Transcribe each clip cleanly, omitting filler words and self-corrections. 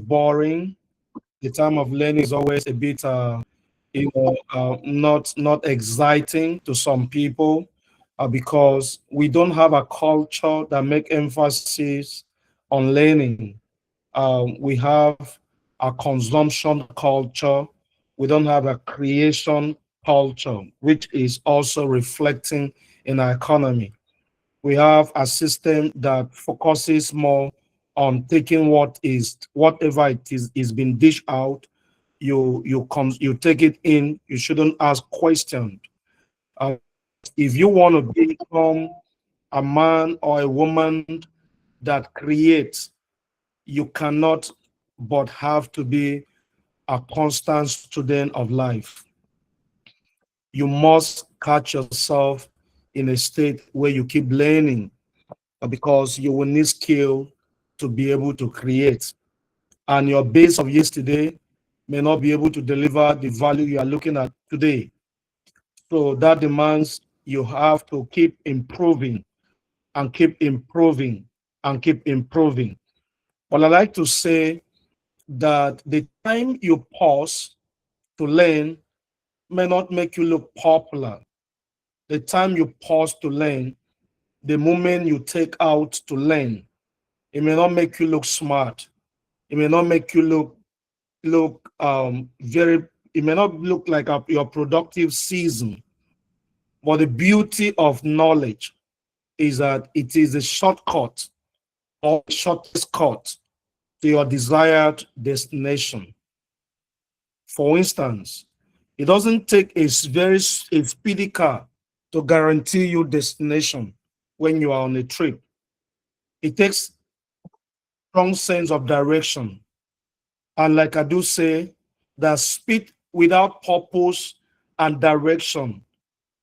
boring. The time of learning is always a bit, not exciting to some people, because we don't have a culture that make emphasis on learning. We have a consumption culture. We don't have a creation culture, which is also reflecting in our economy. We have a system that focuses more on taking whatever it is being dished out. You take it in. You shouldn't ask questions. Uh, if you want to become a man or a woman that creates, you cannot but have to be a constant student of life. You must catch yourself in a state where you keep learning, because you will need skill to be able to create. And your base of yesterday may not be able to deliver the value you are looking at today. So that demands you have to keep improving and keep improving and keep improving. But I like to say that the time you pause to learn may not make you look popular. The time you pause to learn, the moment you take out to learn, it may not make you look smart. It may not make you look very. It may not look like your productive season. But the beauty of knowledge is that it is a shortcut or shortest cut to your desired destination. For instance, it doesn't take a speedy car to guarantee you destination when you are on a trip. It takes strong sense of direction. And like I do say, that speed without purpose and direction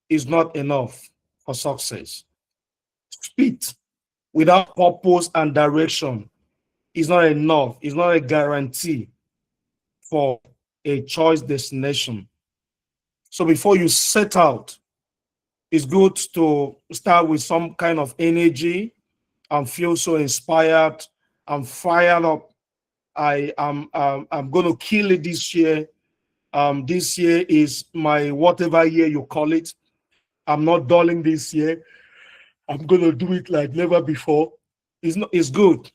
is not enough for success. Speed without purpose and direction is not enough. It's not a guarantee for a choice destination. So before you set out, it's good to start with some kind of energy and feel so inspired. I'm fired up. I'm going to kill it this year. This year is my whatever year you call it. I'm not dulling this year. I'm going to do it like never before. It's good,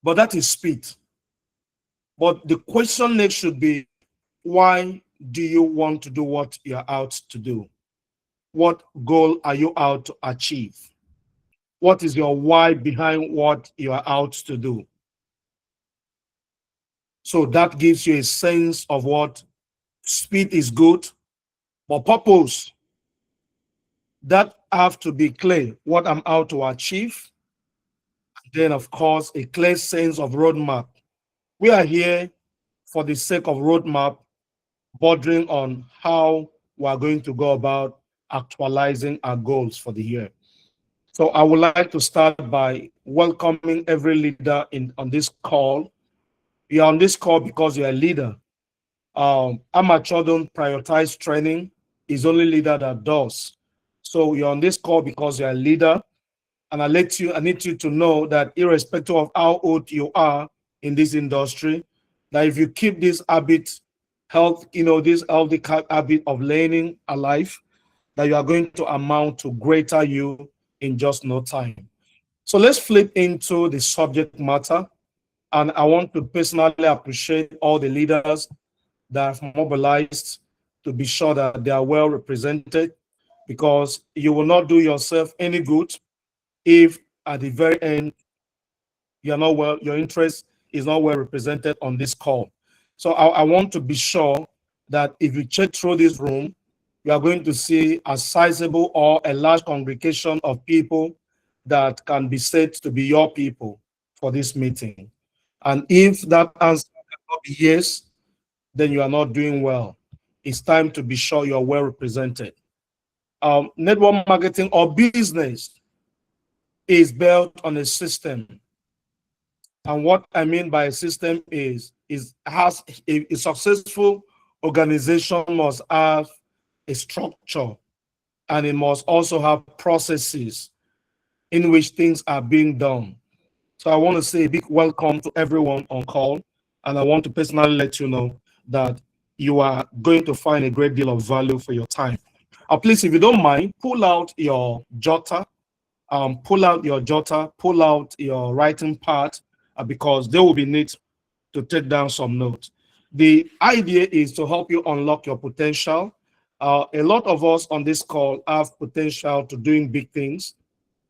but that is speed. But the question next should be, why do you want to do what you're out to do? What goal are you out to achieve? What is your why behind what you are out to do? So that gives you a sense of what speed is good, but purpose, that have to be clear what I'm out to achieve. Then, of course, a clear sense of roadmap. We are here for the sake of roadmap, bordering on how we are going to go about actualizing our goals for the year. So I would like to start by welcoming every leader on this call. You're on this call because you're a leader. Amateur don't prioritize training. It's only leader that does. So you're on this call because you're a leader. And I need you to know that irrespective of how old you are in this industry, that if you keep this habit, this healthy habit of learning alive, that you are going to amount to greater you in just no time. So let's flip into the subject matter. And I want to personally appreciate all the leaders that have mobilized to be sure that they are well represented, because you will not do yourself any good if at the very end your interest is not well represented on this call. So I want to be sure that if you check through this room, you are going to see a sizable or a large congregation of people that can be said to be your people for this meeting. And if that answer cannot be yes, then you are not doing well. It's time to be sure you are well represented. Network marketing or business is built on a system. And what I mean by a system is has a successful organization must have a structure, and it must also have processes in which things are being done. So I want to say a big welcome to everyone on call. and I want to personally let you know that you are going to find a great deal of value for your time. Please, if you don't mind, pull out your jotter, pull out your writing part, because they will be neat to take down some notes. The idea is to help you unlock your potential. A lot of us on this call have potential to doing big things.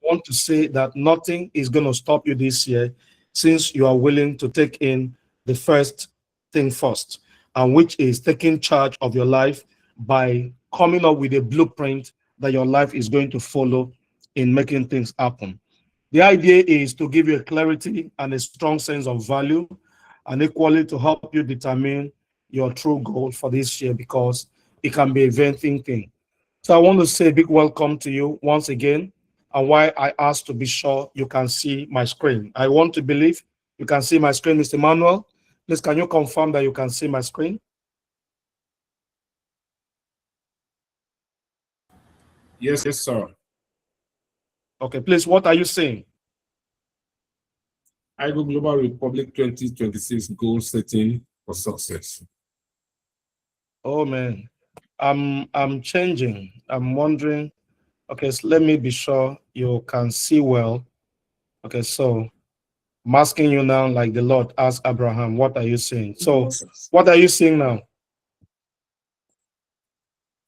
I want to say that nothing is going to stop you this year, since you are willing to take in the first thing first, and which is taking charge of your life by coming up with a blueprint that your life is going to follow in making things happen. The idea is to give you a clarity and a strong sense of value, and equally to help you determine your true goal for this year, because it can be a venting thing. So I want to say a big welcome to you once again, and why I asked to be sure you can see my screen. I want to believe you can see my screen, Mr. Manuel. Please, can you confirm that you can see my screen? Yes, sir. Okay, please, what are you saying? IGoGlobal Republic 2026 Goal Setting for Success. Oh man, I'm changing. I'm wondering. Okay, so let me be sure you can see well. Okay, so I'm asking you now, like the Lord asked Abraham, what are you seeing? So, what are you seeing now?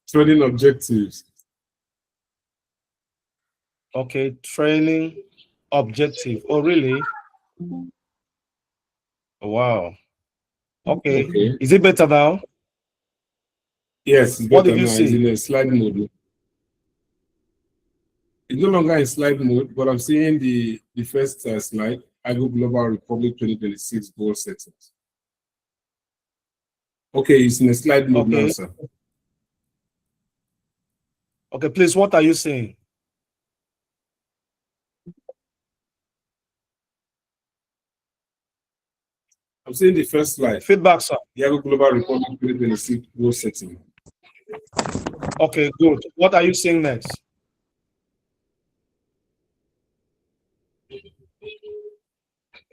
Training objectives. Okay, training objective. Oh, really? Wow. Okay. Okay. Is it better now? Yes, it's What better did you now. It's in see? a slide mode. It's no longer in slide mode, but I'm seeing the first slide, IGoGlobal Republic 2026 Goal Settings. Okay, it's in a slide mode now, Okay. sir. Okay, please, what are you saying? I'm seeing the first slide, Feedback, sir. the IGoGlobal Republic 2026 Goal Setting. Okay, good. What are you seeing next?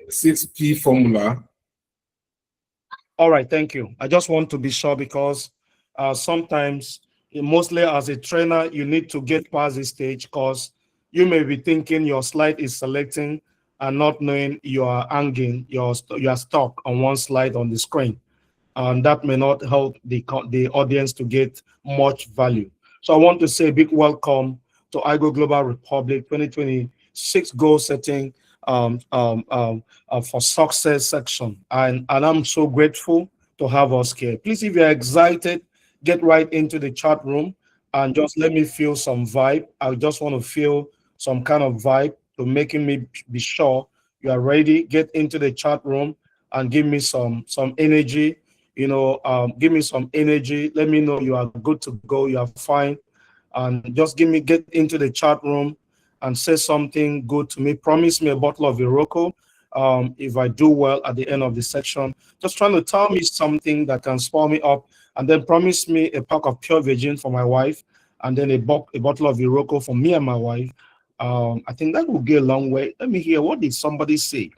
6P formula. All right, thank you. I just want to be sure, because sometimes, mostly as a trainer, you need to get past this stage, because you may be thinking your slide is selecting and not knowing you are hanging, you are stuck on one slide on the screen, and that may not help the audience to get much value. So I want to say a big welcome to IGoGlobal Republic 2026 Goal Setting for Success section, and I'm so grateful to have us here. Please, if you're excited, get right into the chat room and just let me feel some vibe. I just want to feel some kind of vibe to making me be sure you are ready. Get into the chat room and give me some energy. Give me some energy. Let me know you are good to go. You are fine, and just get into the chat room and say something good to me. Promise me a bottle of Iroko if I do well at the end of the section. Just trying to tell me something that can spur me up, and then promise me a pack of pure virgin for my wife, and then a bottle of Iroko for me and my wife. I think that will go a long way. Let me hear, what did somebody say?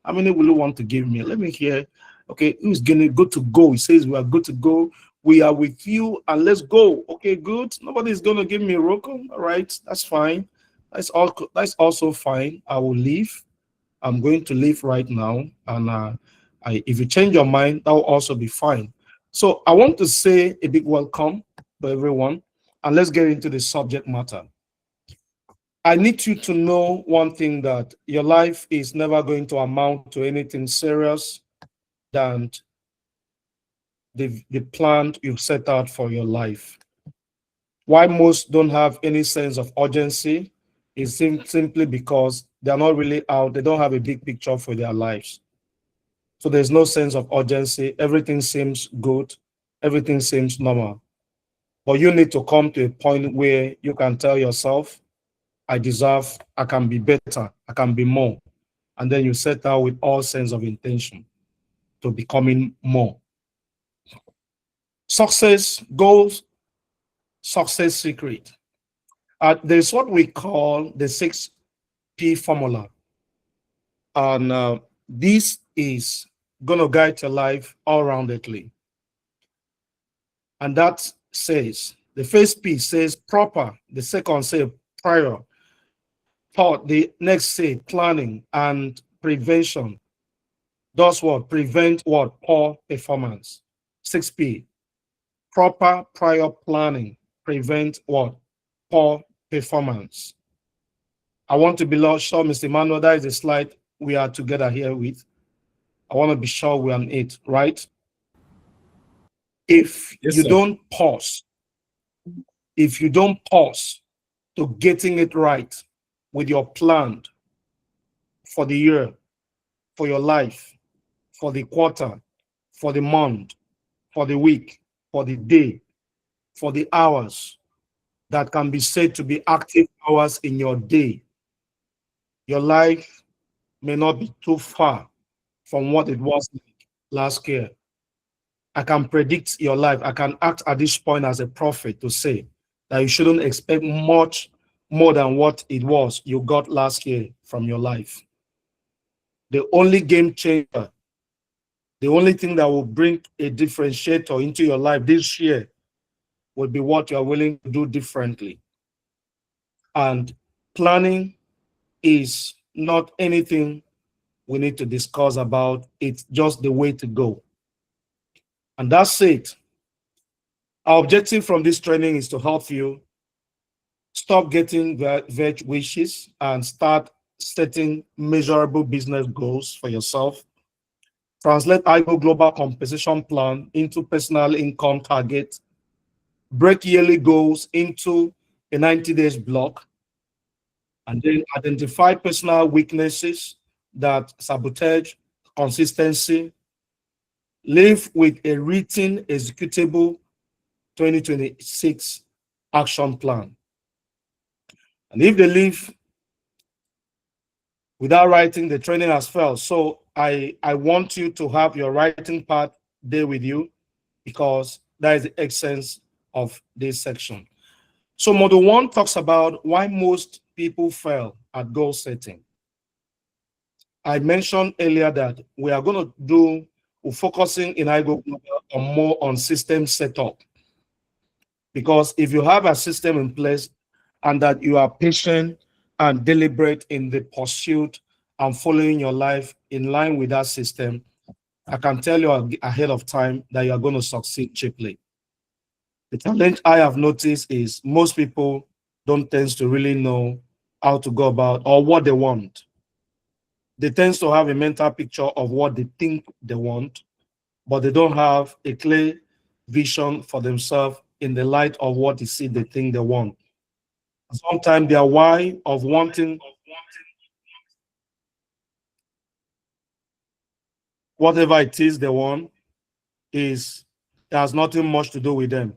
How many will you want to give me? Let me hear. Okay, who's gonna good to go? He says we are good to go. We are with you, and let's go. Okay, good. Nobody's gonna give me a Rocco. All right, that's fine. That's also fine. I will leave. I'm going to leave right now, and if you change your mind, that will also be fine. So I want to say a big welcome to everyone, and let's get into the subject matter. I need you to know one thing, that your life is never going to amount to anything serious than the plan you've set out for your life. Why most don't have any sense of urgency is simply because they're not really out, they don't have a big picture for their lives. So there's no sense of urgency. Everything seems good, everything seems normal. But you need to come to a point where you can tell yourself, I deserve, I can be better, I can be more. And then you set out with all sense of intention to becoming more. Success goals, success secret. There's what we call the 6P formula. And this is going to guide your life all roundedly. And that says, the first piece says proper, the second say prior, thought, the next say planning and prevention. Does what? Prevent what? Poor performance. 6P, proper prior planning, prevent what? Poor performance. I want to be sure, Mr. Emmanuel, that is the slide we are together here with. I want to be sure we're on it, right? If Yes, you sir. don't pause, if you don't pause to getting it right with your plan for the year, for your life, for the quarter, for the month, for the week, for the day, for the hours that can be said to be active hours in your day, your life may not be too far from what it was last year. I can predict your life. I can act at this point as a prophet to say that you shouldn't expect much more than what it was you got last year from your life. The only game changer, the only thing that will bring a differentiator into your life this year will be what you are willing to do differently. And planning is not anything we need to discuss about. It's just the way to go. And that's it. Our objective from this training is to help you stop getting vague wishes and start setting measurable business goals for yourself. Translate IGoGlobal compensation plan into personal income target. Break yearly goals into a 90 days block. And then identify personal weaknesses that sabotage consistency. Live with a written executable 2026 action plan. And if they live without writing, the training has failed. So I want you to have your writing part there with you, because that is the essence of this section. So module 1 talks about why most people fail at goal setting. I mentioned earlier that we are going to do, we're focusing in IGoGlobal on more on system setup. Because if you have a system in place and that you are patient and deliberate in the pursuit and following your life in line with that system, I can tell you ahead of time that you are going to succeed cheaply. The challenge I have noticed is most people don't tend to really know how to go about or what they want. They tend to have a mental picture of what they think they want, but they don't have a clear vision for themselves in the light of what they see they think they want. Sometimes their why of wanting whatever it is they want is, it has nothing much to do with them.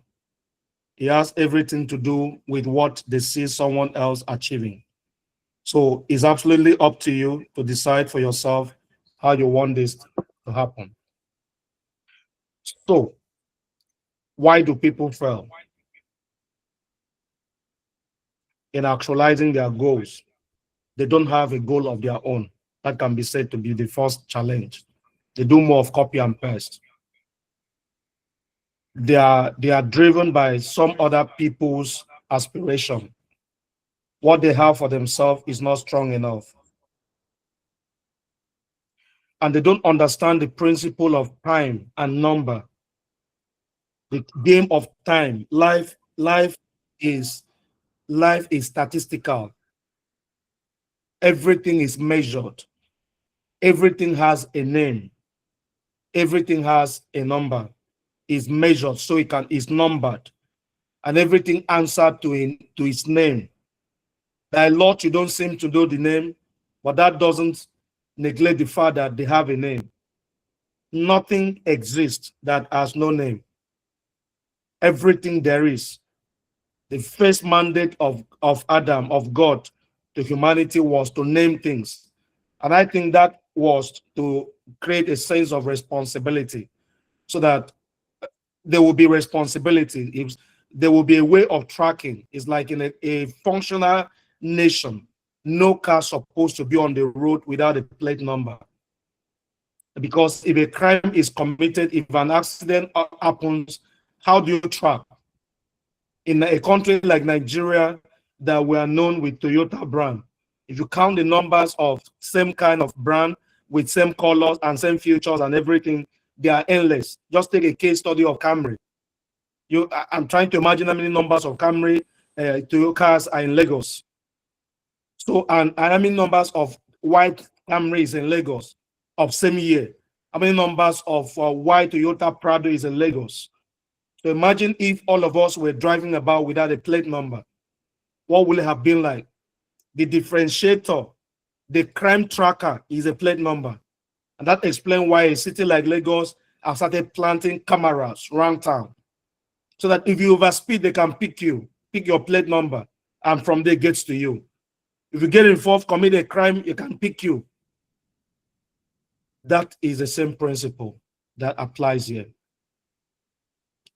It has everything to do with what they see someone else achieving. So it's absolutely up to you to decide for yourself how you want this to happen. So why do people fail in actualizing their goals? They don't have a goal of their own. That can be said to be the first challenge. They do more of copy and paste. They are driven by some other people's aspiration. What they have for themselves is not strong enough. And they don't understand the principle of time and number. The game of time. Is life is statistical. Everything is measured. Everything has a name. Everything has a number. Is measured, so is numbered, and everything answered to its name. There are a lot you don't seem to know the name, but that doesn't neglect the fact that they have a name. Nothing exists that has no name. Everything there is. The first mandate of Adam, of God to humanity, was to name things. And I think that was to create a sense of responsibility, so that there will be responsibility. If there will be a way of tracking. It's like in a functional nation, no car supposed to be on the road without a plate number. Because if a crime is committed, if an accident happens, how do you track? In a country like Nigeria that we are known with Toyota brand, if you count the numbers of same kind of brand with same colors and same features and everything, they are endless. Just take a case study of Camry. I'm trying to imagine how many numbers of Camry Toyota cars are in Lagos. So, and how many numbers of white Camrys in Lagos of same year? How many numbers of white Toyota Prado is in Lagos? So imagine if all of us were driving about without a plate number. What will it have been like? The differentiator, the crime tracker is a plate number. And that explains why a city like Lagos have started planting cameras around town. So that if you overspeed, they can pick your plate number, and from there gets to you. If you get involved, commit a crime, you can pick you. That is the same principle that applies here.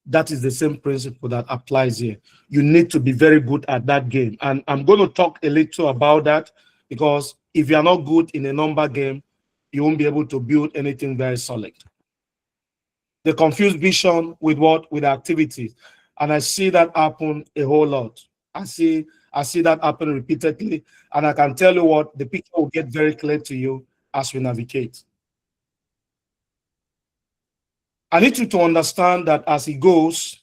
That is the same principle that applies here. You need to be very good at that game. And I'm going to talk a little about that, because if you're not good in a number game, you won't be able to build anything very solid. The confused vision with what? With activities. And I see that happen a whole lot. I see that happen repeatedly. And I can tell you what, the picture will get very clear to you as we navigate. I need you to understand that as it goes,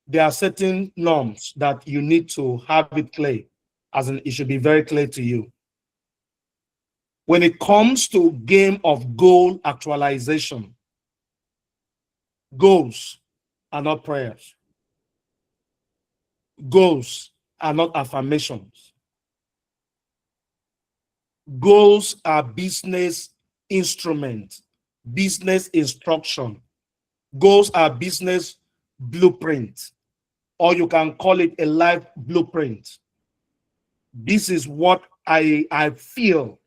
there are certain norms that you need to have it clear, as in it should be very clear to you. When it comes to game of goal actualization, goals are not prayers. Goals are not affirmations. Goals are business instruments, business instruction. Goals are business blueprint, or you can call it a life blueprint. This is what I feel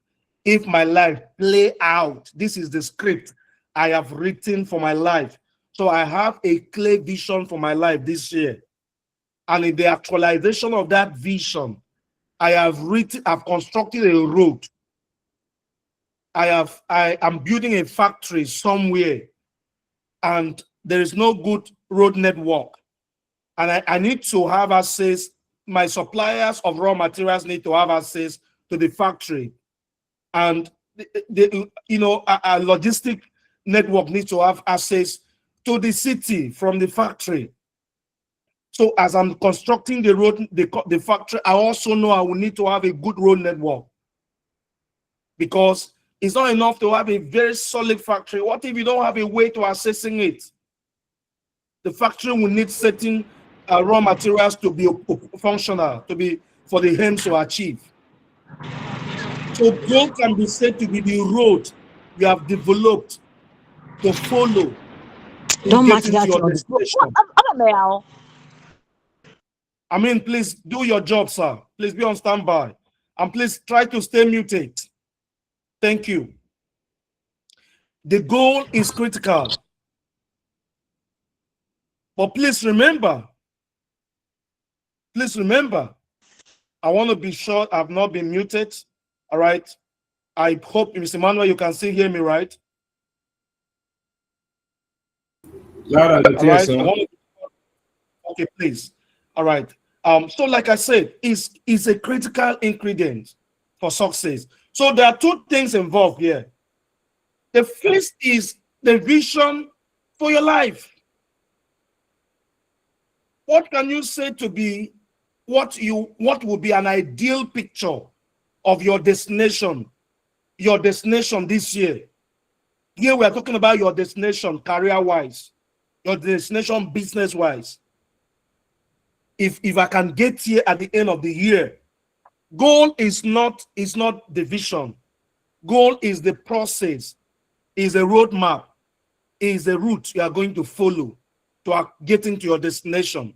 if my life play out. This is the script I have written for my life. So I have a clear vision for my life this year. And in the actualization of that vision, I've constructed a road. I am building a factory somewhere, and there is no good road network. And I need to have access, my suppliers of raw materials need to have access to the factory. And a logistic network needs to have access to the city from the factory. So as I'm constructing the road, the factory, I also know I will need to have a good road network, because it's not enough to have a very solid factory. What if you don't have a way to accessing it? The factory will need certain raw materials to be functional, to be for the hands to achieve. So goal can be said to be the road you have developed to follow Don't in match getting to that your on the destination. now. I mean, please do your job, sir. Please be on standby. And please try to stay muted. Thank you. The goal is critical. But please remember, I want to be sure I've not been muted. All right. I hope, Mr. Manuel, you can still hear me, right? Loud and All clear, right. sir. Okay, please. All right. So like I said, is a critical ingredient for success. So there are two things involved here. The first is the vision for your life. What can you say to be what would be an ideal picture of your destination this year? Here we are talking about your destination career-wise, your destination business-wise. If I can get here at the end of the year, goal is not the vision. Goal is the process, is a roadmap, is the route you are going to follow to getting to your destination.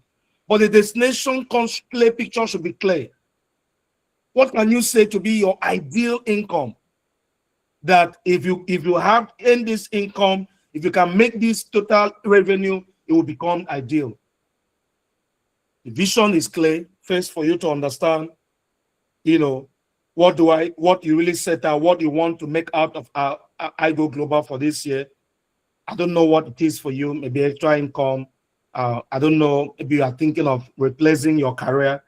But the destination clear picture should be clear. What can you say to be your ideal income? That if you have in this income, if you can make this total revenue, it will become ideal. The vision is clear first for you to understand, what you really set out, what you want to make out of I go global for this year. I don't know what it is for you, maybe extra income. I don't know, maybe you are thinking of replacing your career.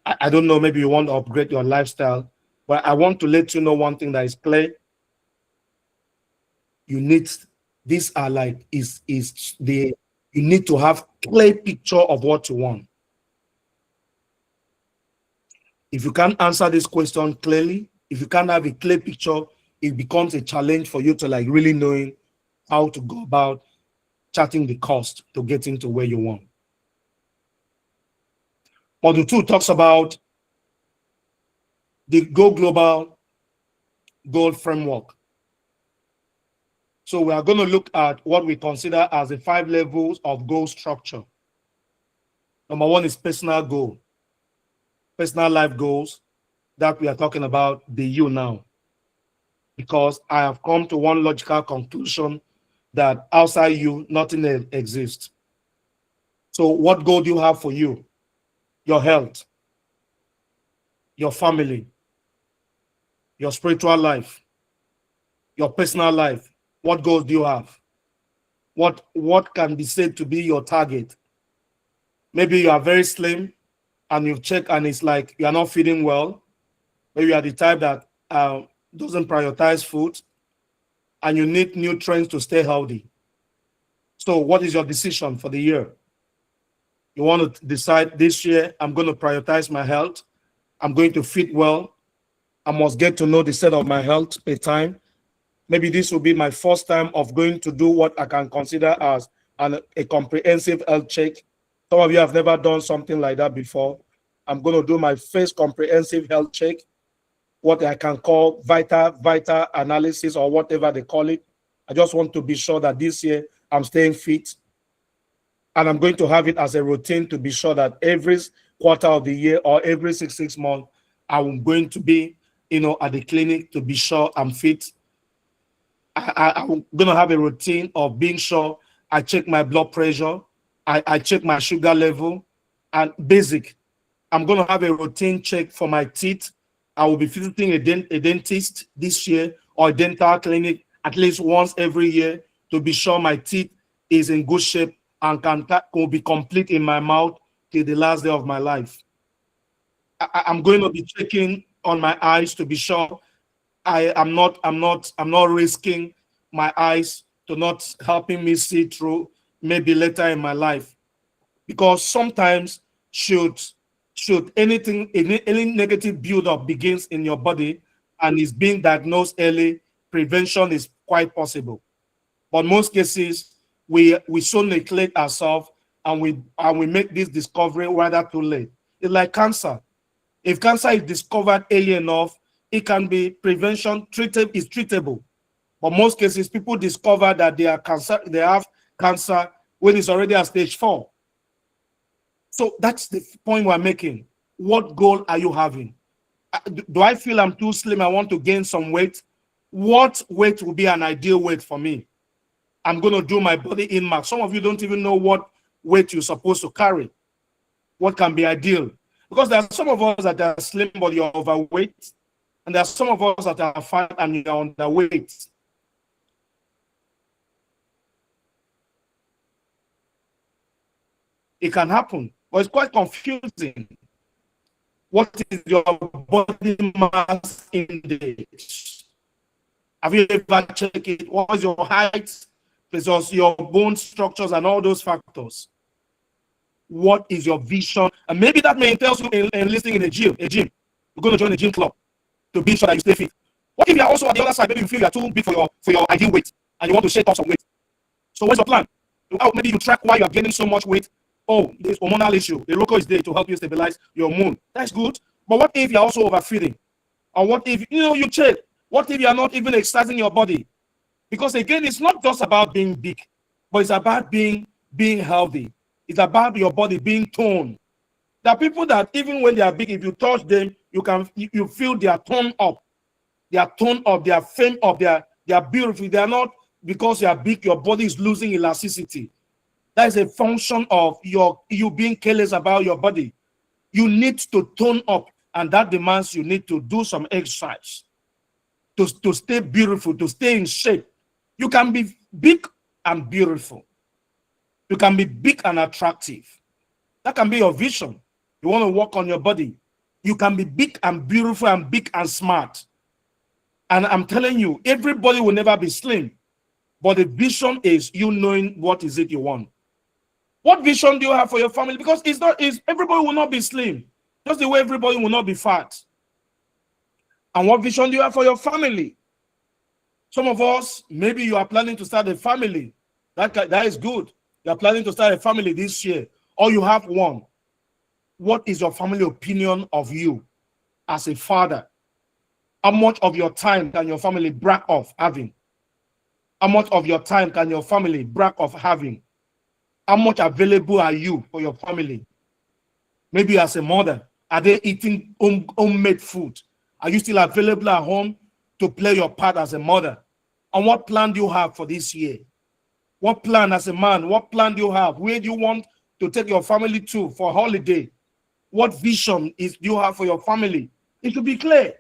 I don't know, maybe you want to upgrade your lifestyle. But I want to let you know one thing that is clear. You need, these are like, is the, you need to have clear picture of what you want. If you can't answer this question clearly, if you can't have a clear picture, it becomes a challenge for you to like really knowing how to go about charting the cost to getting to where you want. Module 2 talks about the Go Global Goal Framework. So we are going to look at what we consider as the 5 levels of goal structure. Number 1 is personal goal, personal life goals that we are talking about, the you now. Because I have come to one logical conclusion that outside you, nothing exists. So what goal do you have for you? Your health, your family, your spiritual life, your personal life. What goals do you have? What can be said to be your target? Maybe you are very slim and you check and it's like you are not feeling well. Maybe you are the type that doesn't prioritize food and you need nutrients to stay healthy. So what is your decision for the year? You want to decide this year, I'm going to prioritize my health. I'm going to fit well. I must get to know the state of my health per time. Maybe this will be my first time of going to do what I can consider as a comprehensive health check. Some of you have never done something like that before. I'm going to do my first comprehensive health check, what I can call vital analysis or whatever they call it. I just want to be sure that this year I'm staying fit. And I'm going to have it as a routine to be sure that every quarter of the year or every six months, I'm going to be, at the clinic to be sure I'm fit. I'm going to have a routine of being sure I check my blood pressure, I check my sugar level, and basic. I'm going to have a routine check for my teeth. I will be visiting a dentist this year or a dental clinic at least once every year to be sure my teeth is in good shape and can be complete in my mouth till the last day of my life. I'm going to be checking on my eyes to be sure I'm not risking my eyes to not helping me see through maybe later in my life. Because sometimes should any negative buildup begins in your body and is being diagnosed early, prevention is quite possible. But most cases, we so neglect ourselves and we make this discovery rather too late. It's like cancer. If cancer is discovered early enough, it can be treatable. But most cases, people discover that they have cancer when it's already at stage 4. So that's the point we're making. What goal are you having? Do I feel I'm too slim? I want to gain some weight. What weight will be an ideal weight for me? I'm going to do my body in mark. Some of you don't even know what weight you're supposed to carry. What can be ideal? Because there are some of us that are slim but you're overweight, and there are some of us that are fat and you're underweight. It can happen, but it's quite confusing. What is your body mass index? Have you ever checked it? What is your height versus your bone structures and all those factors? What is your vision? And maybe that may entail you enlisting in a gym. You're going to join a gym club to be sure that you stay fit. What if you're also at the other side? Maybe you feel you're too big for your ideal weight and you want to shake off some weight. So what's your plan? Maybe you track why you are gaining so much weight. Oh, there's hormonal issue. The Iroko is there to help you stabilize your hormone. That's good. But what if you're also overfeeding? Or what if you check? What if you're not even exercising your body? Because again, it's not just about being big, but it's about being healthy. It's about your body being toned. There are people that even when they are big, if you touch them, you feel they are toned up. They are toned up, they are famed up, they are beautiful. They are not because you are big, your body is losing elasticity. That is a function of you being careless about your body. You need to tone up, and that demands you need to do some exercise. to stay beautiful, to stay in shape. You can be big and beautiful. You can be big and attractive. That can be your vision. You want to work on your body. You can be big and beautiful and big and smart. And I'm telling you, everybody will never be slim. But the vision is you knowing what is it you want. What vision do you have for your family? Because everybody will not be slim. Just the way everybody will not be fat. And what vision do you have for your family? Some of us, maybe you are planning to start a family. That is good. You are planning to start a family this year, or you have one. What is your family opinion of you as a father? How much of your time can your family brag of having? How much of your time can your family brag of having? How much available are you for your family? Maybe as a mother, are they eating homemade food? Are you still available at home to play your part as a mother? And what plan do you have for this year? What plan as a man? What plan do you have? Where do you want to take your family to for holiday? What vision do you have for your family? It should be clear.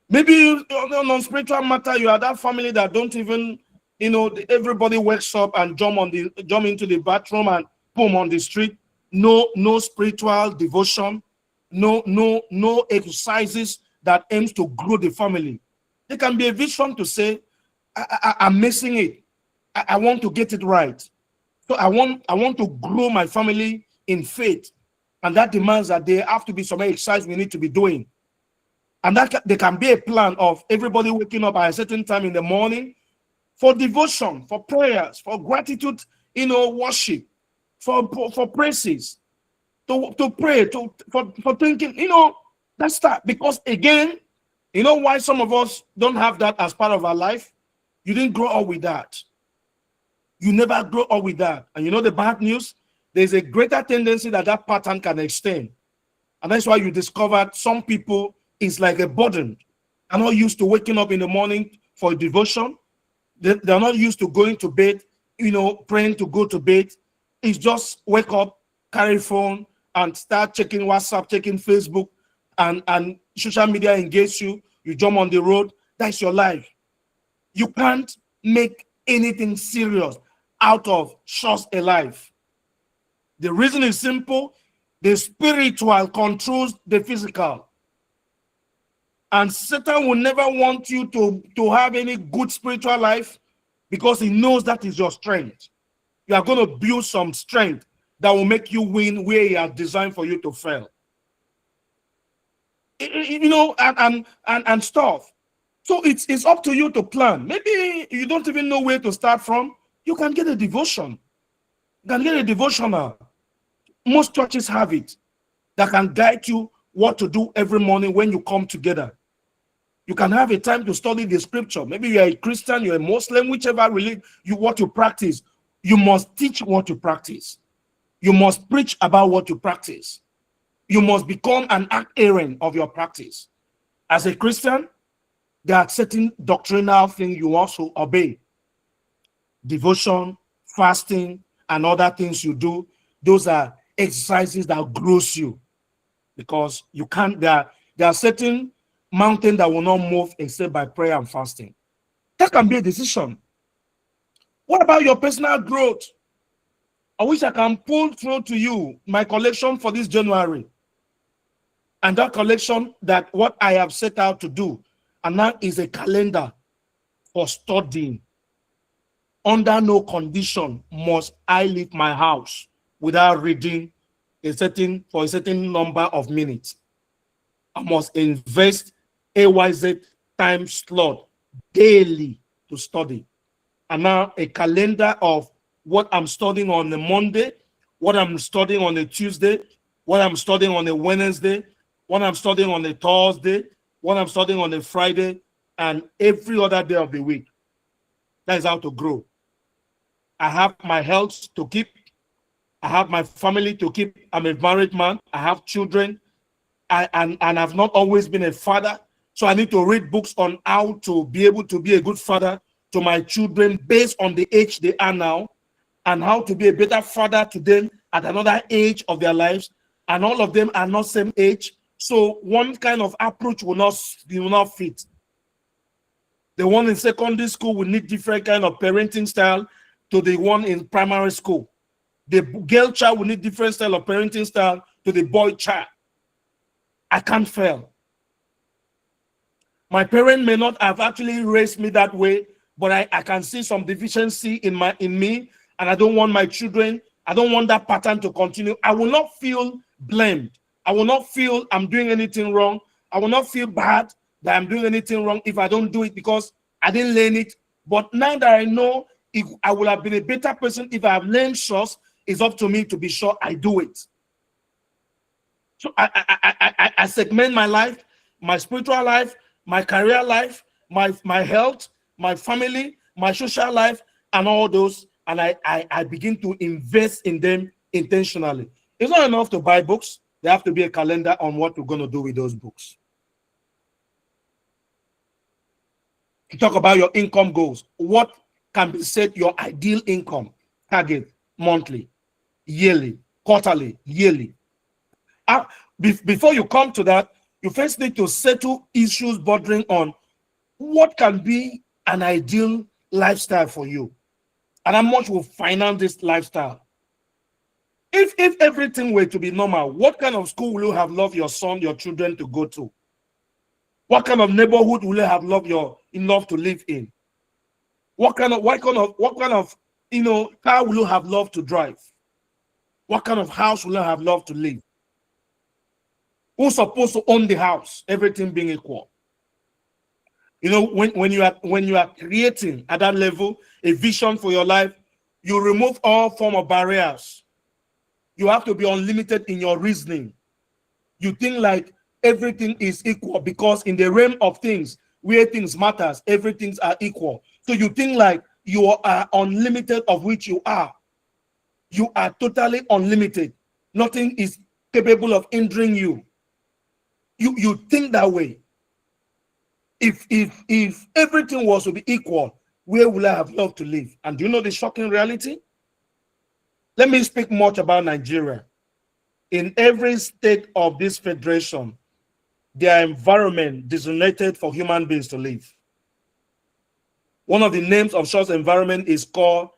Maybe on spiritual matter, you are that family that don't even, everybody wakes up and jump into the bathroom and boom on the street. No spiritual devotion, no exercises that aims to grow the family. There can be a vision to say, I'm missing it. I want to get it right. So I want to grow my family in faith. And that demands that there have to be some exercise we need to be doing. And that there can be a plan of everybody waking up at a certain time in the morning for devotion, for prayers, for gratitude, worship, for praises, to pray, for thinking, that's that. Because again, why some of us don't have that as part of our life? You didn't grow up with that. You never grow up with that. And the bad news, there's a greater tendency that pattern can extend. And that's why you discovered some people is like a burden. They're not used to waking up in the morning for devotion. They're not used to going to bed, praying to go to bed. It's just wake up, carry phone, and start checking WhatsApp, checking Facebook, and social media engage you. You jump on the road. That's your life. You can't make anything serious out of just a life. The reason is simple. The spiritual controls the physical. And Satan will never want you to have any good spiritual life because he knows that is your strength. You are going to build some strength that will make you win where he has designed for you to fail. And stuff. So it's up to you to plan. Maybe you don't even know where to start from. You can get a devotion. You can get a devotional. Most churches have it that can guide you what to do every morning when you come together. You can have a time to study the scripture. Maybe you're a Christian, you're a Muslim, whichever religion what you practice. You must teach what you practice. You must preach about what you practice. You must become an adherent of your practice. As a Christian, there are certain doctrinal things you also obey. Devotion, fasting, and other things you do. Those are exercises that grows you. Because you can't, there are certain mountains that will not move except by prayer and fasting. That can be a decision. What about your personal growth? I wish I can pull through to you my collection for this January. And that collection, that what I have set out to do, and that is a calendar for studying. Under no condition must I leave my house without reading for a certain number of minutes. I must invest AYZ time slot daily to study. And now a calendar of what I'm studying on a Monday, what I'm studying on a Tuesday, what I'm studying on a Wednesday, what I'm studying on a Thursday, what I'm studying on a Friday, and every other day of the week. That is how to grow. I have my health to keep. I have my family to keep. I'm a married man. I have children. And I've not always been a father. So I need to read books on how to be able to be a good father to my children based on the age they are now, and how to be a better father to them at another age of their lives. And all of them are not same age. So one kind of approach will not fit. The one in secondary school will need different kind of parenting style to the one in primary school. The girl child will need different style of parenting style to the boy child. I can't fail. My parent may not have actually raised me that way, but I can see some deficiency in me, and I don't want my children, I don't want that pattern to continue. I will not feel blamed. I will not feel I'm doing anything wrong. I will not feel bad that I'm doing anything wrong if I don't do it because I didn't learn it. But now that I know, if I would have been a better person if I have learned chores, it's up to me to be sure I do it. So I segment my life, my spiritual life, my career life, my health, my family, my social life, and all those, and I begin to invest in them intentionally. It's not enough to buy books. There have to be a calendar on what we're going to do with those books. You talk about your income goals. What can be set your ideal income target monthly, yearly, quarterly, yearly? Before you come to that, you first need to settle issues bordering on what can be an ideal lifestyle for you and how much will finance this lifestyle. If everything were to be normal, what kind of school will you have loved your son, your children to go to? What kind of neighborhood will you have loved enough to live in? What kind of car will you have loved to drive? What kind of house will you have loved to live? Who's supposed to own the house? Everything being equal. When you are creating at that level a vision for your life, you remove all form of barriers. You have to be unlimited in your reasoning. You think like everything is equal because in the realm of things where things matters, everything's are equal. So you think like you are unlimited, of which you are. You are totally unlimited. Nothing is capable of hindering you. You think that way. If everything was to be equal, where will I have loved to live? And do you know the shocking reality? Let me speak much about Nigeria. In every state of this federation, their environment designated for human beings to live. One of the names of such environment is called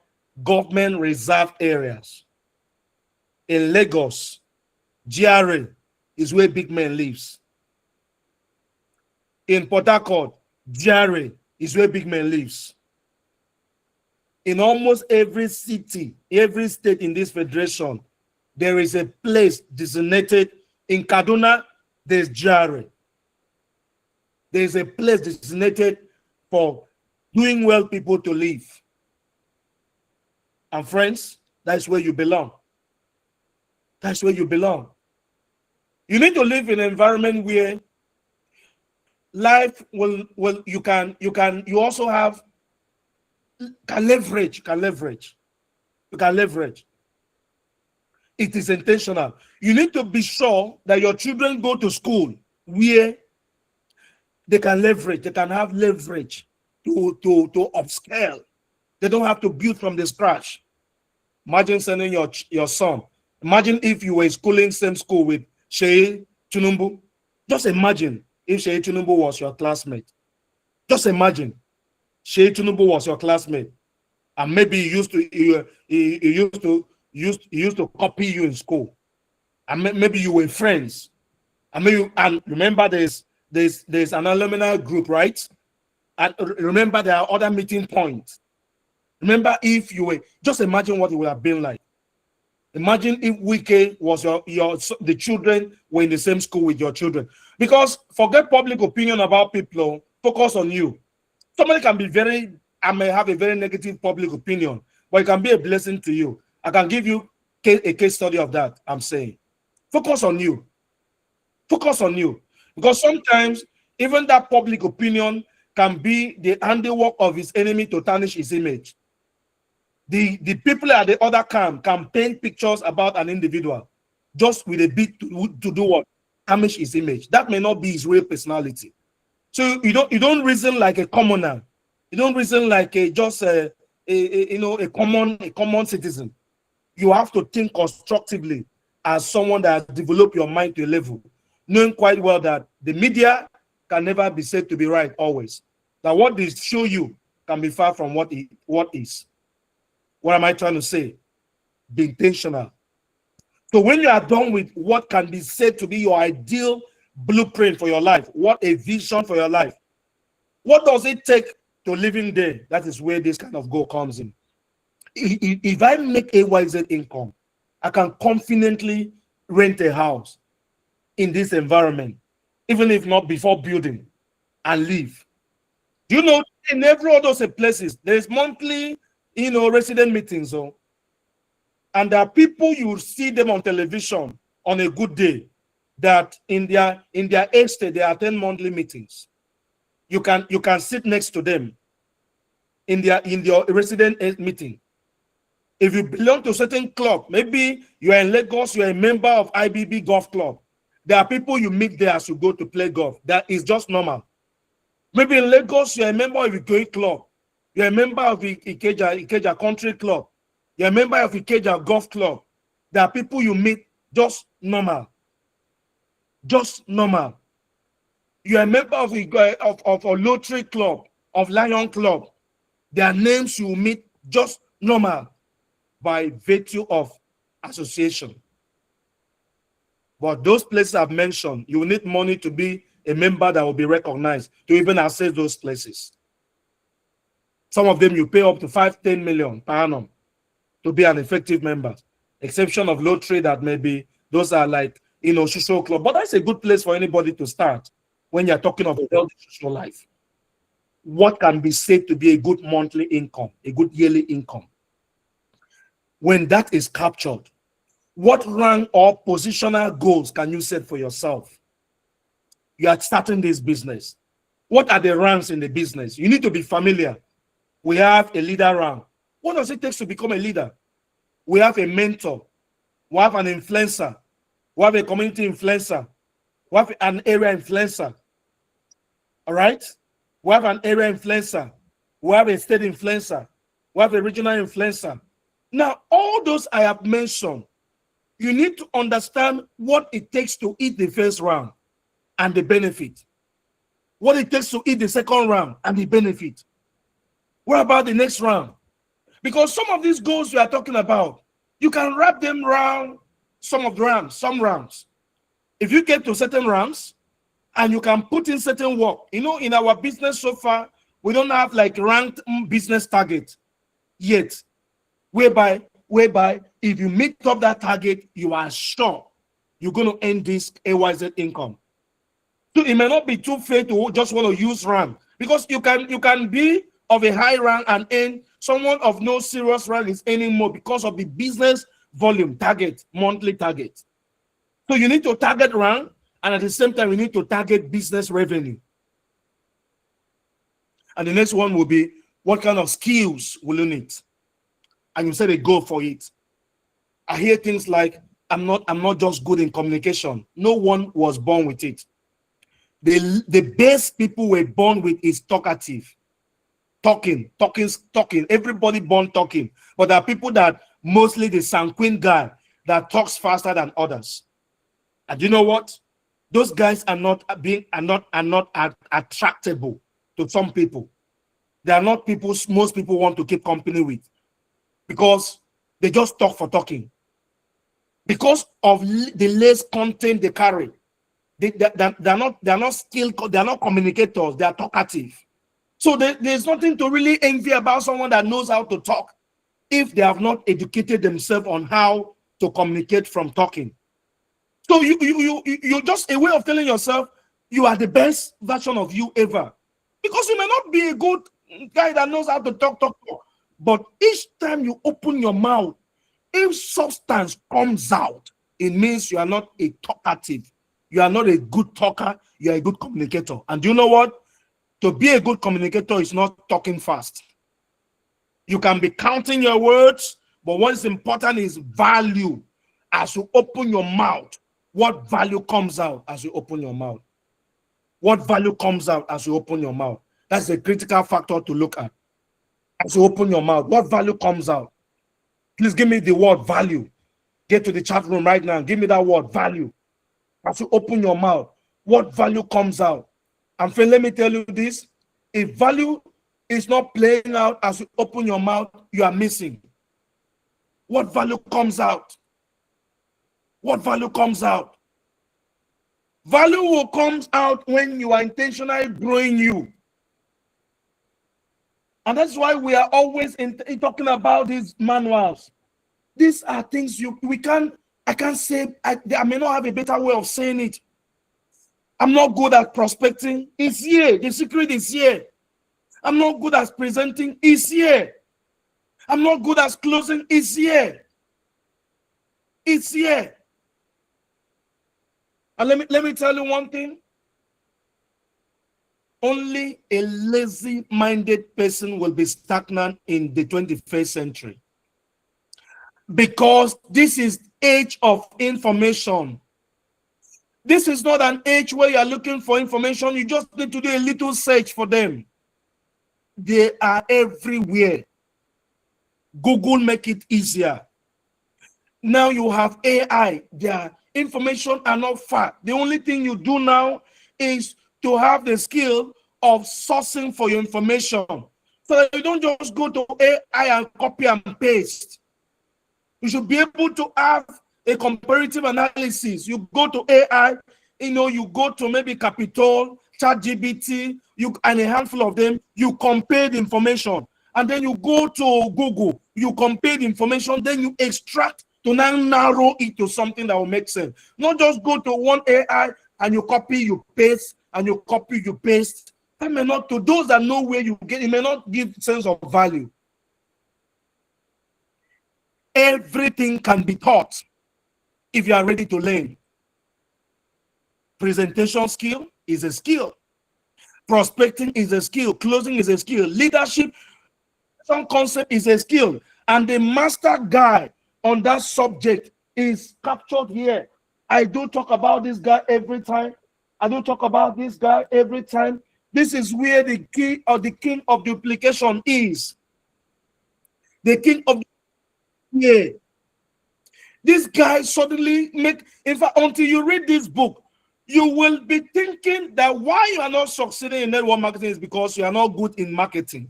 government reserved areas. In Lagos, GRA is where big men lives. In Port Harcourt, GRA is where big men lives. In almost every city, every state in this federation, there is a place designated. In Kaduna, there's GRA. There's a place designated for doing well people to live. And friends, that's where you belong. That's where you belong. You need to live in an environment where life will you also have can leverage. You can leverage. It is intentional. You need to be sure that your children go to school where they can leverage, they can have leverage to upscale. They don't have to build from the scratch. Imagine sending your son. Imagine if you were schooling same school with Shei Tunumbu. Just imagine if Shei Tunumbu was your classmate. Just imagine Shei Tunumbu was your classmate, and maybe he used to copy you in school, and maybe you were friends, and remember there's an alumni group, right? And remember there are other meeting points. Remember if you were, just imagine what it would have been like. Imagine if Wike was the children were in the same school with your children. Because forget public opinion about people, focus on you. Somebody can be I may have a very negative public opinion, but it can be a blessing to you. I can give you a case study of that. I'm saying, focus on you. Focus on you. Because sometimes even that public opinion can be the handiwork of his enemy to tarnish his image. The people at the other camp can paint pictures about an individual just with a bit to do what? Tarnish his image. That may not be his real personality. So you don't reason like a commoner. You don't reason like a common citizen. You have to think constructively as someone that has developed your mind to a level, knowing quite well that the media can never be said to be right always. That what they show you can be far from what is. What am I trying to say? Be intentional. So when you are done with what can be said to be your ideal blueprint for your life, what a vision for your life, what does it take to live in there? That is where this kind of goal comes in. If I make a YZ income, I can confidently rent a house in this environment, even if not before building, and live. Do you know, in every of those places, there's monthly, resident meetings. And there are people, you see them on television on a good day, that in their estate, they attend monthly meetings. You can sit next to them in their resident meeting. If you belong to a certain club, maybe you are in Lagos, you are a member of IBB Golf Club. There are people you meet there as you go to play golf. That is just normal. Maybe in Lagos, you are a member of Ikoyi Club. You are a member of Ikeja Country Club. You are a member of Ikeja Golf Club. There are people you meet just normal. Just normal. You are a member of a Lottery Club, of Lion Club. There are names you meet just normal by virtue of association. But those places I've mentioned, you need money to be a member that will be recognized to even access those places. Some of them you pay up to 5-10 million per annum to be an effective member. Exception of Lottery, that maybe those are like, social club. But that's a good place for anybody to start when you're talking of a healthy social life. What can be said to be a good monthly income, a good yearly income? When that is captured, what rank or positional goals can you set for yourself? You are starting this business. What are the ranks in the business? You need to be familiar. We have a leader rank. What does it take to become a leader? We have a mentor. We have an influencer. We have a community influencer. We have an area influencer. All right? We have an area influencer. We have a state influencer. We have a regional influencer. Now, all those I have mentioned, you need to understand what it takes to eat the first round and the benefit. What it takes to eat the second round and the benefit. What about the next round? Because some of these goals we are talking about, you can wrap them around some rounds. If you get to certain rounds and you can put in certain work, in our business so far, we don't have like ranked business target yet, whereby if you meet up that target, you are sure you're going to earn this AYZ income. So it may not be too fair to just want to use rank, because you can be of a high rank and earn. Someone of no serious rank is earning more because of the business volume target, monthly target. So you need to target rank, and at the same time, you need to target business revenue. And the next one will be, what kind of skills will you need? And you set a goal for it. I hear things like, I'm not just good in communication. No one was born with it. The best people were born with is talkative. Talking. Everybody born talking. But there are people that mostly the sanguine guy that talks faster than others. And you know what? Those guys are not attractable to some people. They are not people most people want to keep company with, because they just talk for talking. Because of the less content they carry. They're not skilled, they're not communicators, they are talkative. So there's nothing to really envy about someone that knows how to talk if they have not educated themselves on how to communicate from talking. So you're just a way of telling yourself you are the best version of you ever. Because you may not be a good guy that knows how to talk. But each time you open your mouth, if substance comes out, it means you are not a talkative. You are not a good talker. You are a good communicator. And do you know what? To be a good communicator is not talking fast. You can be counting your words, but what is important is value. As you open your mouth, what value comes out as you open your mouth? What value comes out as you open your mouth? That's a critical factor to look at. As you open your mouth, what value comes out? Please give me the word value. Get to the chat room right now. Give me that word value. As you open your mouth, what value comes out? And friend, let me tell you this. If value is not playing out as you open your mouth, you are missing. What value comes out? What value comes out? Value will come out when you are intentionally growing you. And that's why we are always talking about these manuals. These are things I can't say, I may not have a better way of saying it. I'm not good at prospecting. It's here. The secret is here. I'm not good at presenting. It's here. I'm not good at closing. It's here. It's here. And let me tell you one thing. Only a lazy-minded person will be stagnant in the 21st century. Because this is age of information. This is not an age where you are looking for information. You just need to do a little search for them. They are everywhere. Google make it easier. Now you have AI. Their information are not far. The only thing you do now is to have the skill of sourcing for your information. So that you don't just go to AI and copy and paste. You should be able to have a comparative analysis. You go to AI, you go to maybe Capitol, ChatGPT, and a handful of them, you compare the information. And then you go to Google, you compare the information, then you extract to now narrow it to something that will make sense. Not just go to one AI and you copy, you paste, and you copy, you paste. That may not, to those that know where you get, it may not give sense of value. Everything can be taught if you are ready to learn. Presentation skill is a skill. Prospecting is a skill. Closing is a skill. Leadership, some concept is a skill. And the master guide on that subject is captured here. I do talk about this guy every time. I don't talk about this guy every time. This is where the key or the king of duplication is. The king of this guy suddenly in fact, until you read this book, you will be thinking that why you are not succeeding in network marketing is because you are not good in marketing.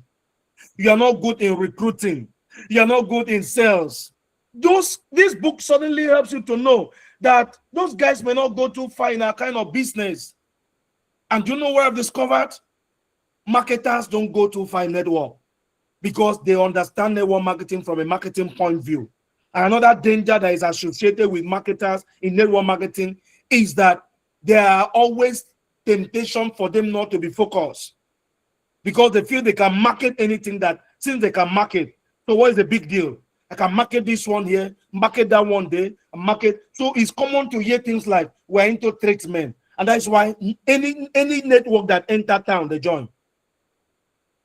You are not good in recruiting. You are not good in sales. This book suddenly helps you to know that those guys may not go too far in our kind of business. And do you know where I've discovered? Marketers don't go too far in network because they understand network marketing from a marketing point of view. And another danger that is associated with marketers in network marketing is that there are always temptation for them not to be focused because they feel they can market anything that since they can market. So what is the big deal? I can market this one here, market that one there, market. So it's common to hear things like we're into tradesmen. And that's why any network that enter town, they join.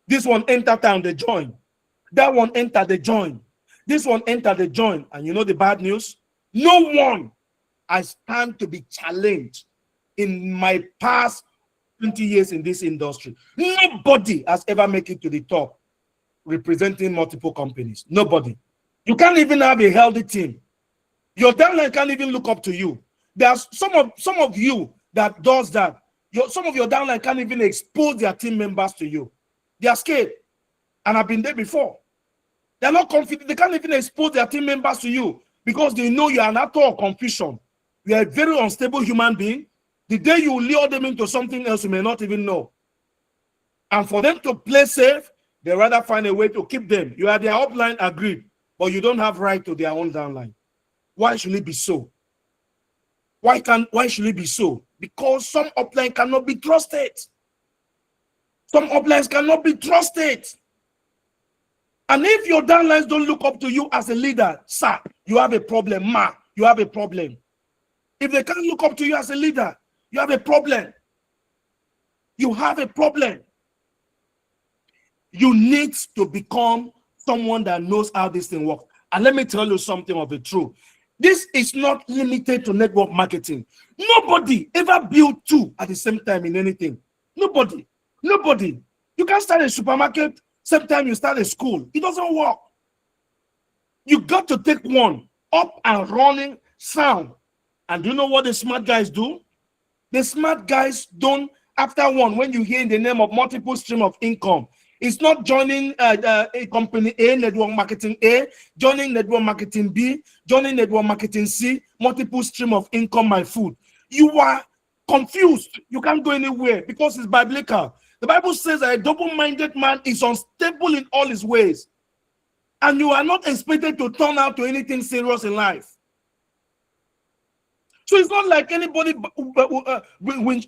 This one enter town, they join. That one enter, they join. This one enter, they join. And you know the bad news? No one has stand to be challenged in my past 20 years in this industry. Nobody has ever made it to the top representing multiple companies. Nobody. You can't even have a healthy team. Your downline can't even look up to you. There's some of you that does that. Some of your downline can't even expose their team members to you. They are scared. And I've been there before. They're not confident. They can't even expose their team members to you because they know you are an actor of confusion. You are a very unstable human being. The day you lure them into something else, you may not even know. And for them to play safe, they rather find a way to keep them. You are their upline, agreed, but you don't have right to their own downline. Why should it be so? Why should it be so? Because some upline cannot be trusted. Some uplines cannot be trusted. And if your downlines don't look up to you as a leader, sir, you have a problem. Ma, you have a problem. If they can't look up to you as a leader, you have a problem. You have a problem. You need to become someone that knows how this thing works. And let me tell you something of the truth. This is not limited to network marketing. Nobody ever built two at the same time in anything. Nobody. Nobody. You can't start a supermarket same time you start a school. It doesn't work. You got to take one up and running sound. And do you know what the smart guys do? The smart guys don't after one, when you hear in the name of multiple stream of income, it's not joining a company A, network marketing A, joining network marketing B, joining network marketing C, multiple stream of income, my food. You are confused. You can't go anywhere because it's biblical. The Bible says that a double-minded man is unstable in all his ways. And you are not expected to turn out to anything serious in life. So it's not like anybody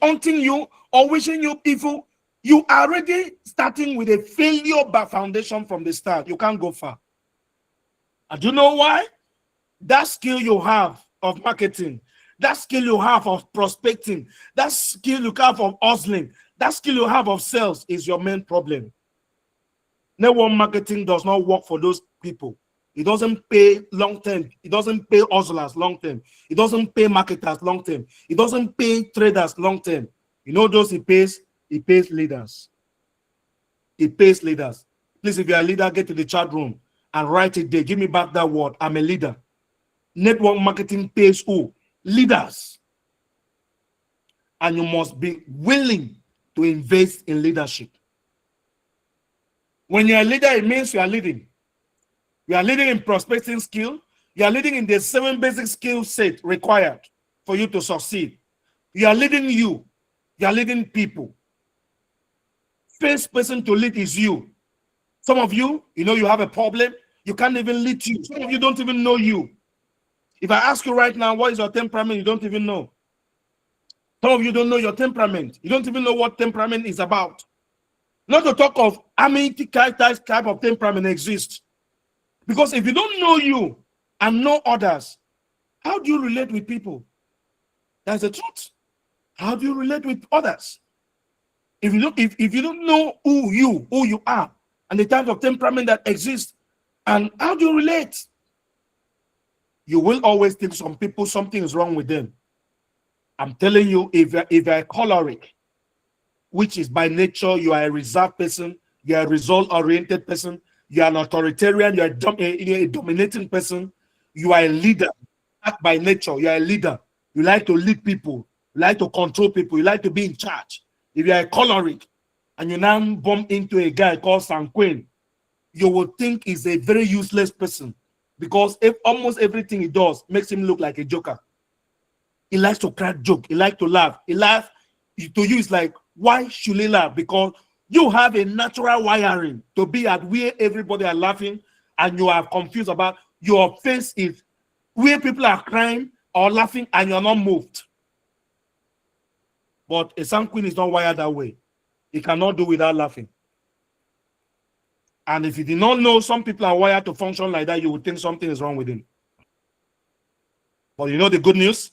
hunting you or wishing you evil. You are already starting with a failure foundation from the start. You can't go far. And do you know why? That skill you have of marketing, that skill you have of prospecting, that skill you have of hustling, that skill you have of sales is your main problem. Network marketing does not work for those people. It doesn't pay long term. It doesn't pay hustlers long term. It doesn't pay marketers long term. It doesn't pay traders long term. You know those it pays? It pays leaders. It pays leaders. Please, if you're a leader, get to the chat room and write it there. Give me back that word. I'm a leader. Network marketing pays who? Leaders. And you must be willing to invest in leadership. When you're a leader, it means you are leading. You are leading in prospecting skill. You are leading in the 7 basic skill set required for you to succeed. You are leading you. You are leading people. First person to lead is you. Some of you, you know you have a problem. You can't even lead you. Some of you don't even know you. If I ask you right now, what is your temperament? You don't even know. Some of you don't know your temperament. You don't even know what temperament is about. Not to talk of how many type of temperament exists. Because if you don't know you and know others, how do you relate with people? That's the truth. How do you relate with others? If you don't know who you are, and the type of temperament that exists, and how do you relate? You will always think some people, something is wrong with them. I'm telling you, if you're choleric, which is by nature, you are a reserved person, you are a result-oriented person, you are an authoritarian, you are a dominating person, you are a leader. By nature, you are a leader. You like to lead people, you like to control people, you like to be in charge. If you are a choleric and you now bump into a guy called Sanquin, you will think he's a very useless person because if almost everything he does makes him look like a joker. He likes to crack joke, he likes to laugh. He laughs to you, it's like, why should he laugh? Because you have a natural wiring to be at where everybody are laughing and you are confused about your face is where people are crying or laughing and you're not moved. But a Sanquin is not wired that way. He cannot do without laughing. And if you did not know some people are wired to function like that, you would think something is wrong with him. But you know the good news?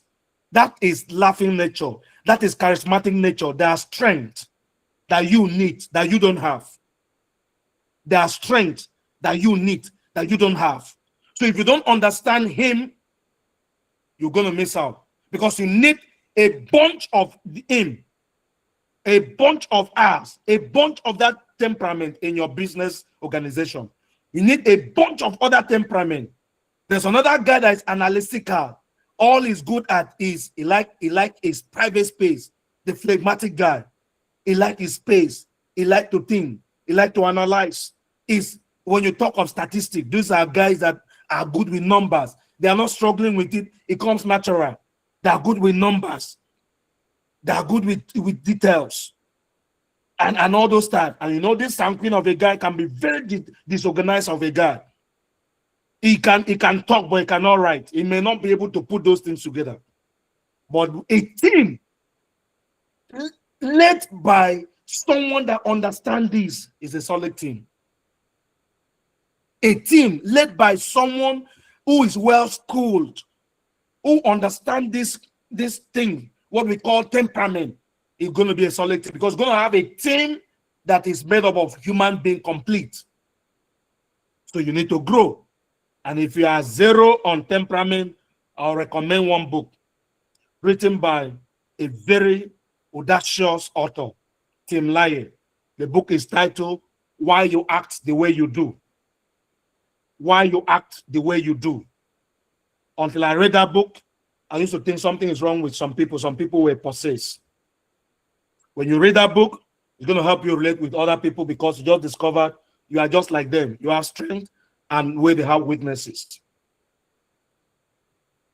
That is laughing nature. That is charismatic nature. There are strength that you need that you don't have. There are strength that you need that you don't have. So if you don't understand him, you're going to miss out. Because you need a bunch of him, a bunch of us, a bunch of that temperament in your business organization. You need a bunch of other temperament. There's another guy that is analytical. All he's good at is he like his private space. The phlegmatic guy. He like his space. He like to think. He like to analyze. Is when you talk of statistics, these are guys that are good with numbers. They are not struggling with it. It comes natural. They are good with numbers. They are good with details. And all those stuff. And you know, this sanguine of a guy can be very disorganized of a guy. He can talk, but he cannot write. He may not be able to put those things together. But a team led by someone that understands this is a solid team. A team led by someone who is well schooled, who understands this thing, what we call temperament, is going to be a solid team because it's going to have a team that is made up of human being complete. So you need to grow. And if you are zero on temperament, I'll recommend one book written by a very audacious author, Tim Lye. The book is titled, Why You Act the Way You Do. Why You Act the Way You Do. Until I read that book, I used to think something is wrong with some people. Some people were possessed. When you read that book, it's going to help you relate with other people because you just discovered you are just like them. You have strength and where they have weaknesses.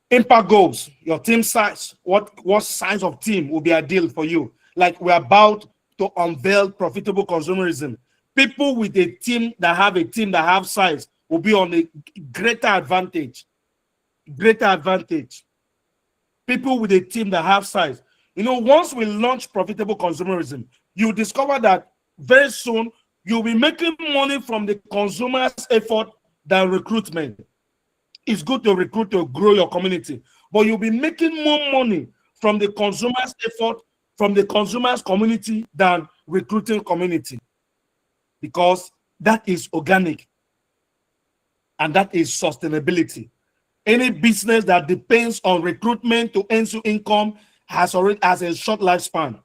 Impact goals, your team size. What size of team will be ideal for you? Like we're about to unveil profitable consumerism. People with a team that have size will be on a greater advantage. Greater advantage. People with a team that have size. You know, once we launch profitable consumerism, you discover that very soon you'll be making money from the consumer's effort than recruitment. It's good to recruit to grow your community, but you'll be making more money from the consumer's effort, from the consumer's community than recruiting community, because that is organic and that is sustainability. Any business that depends on recruitment to earn you income has a short lifespan,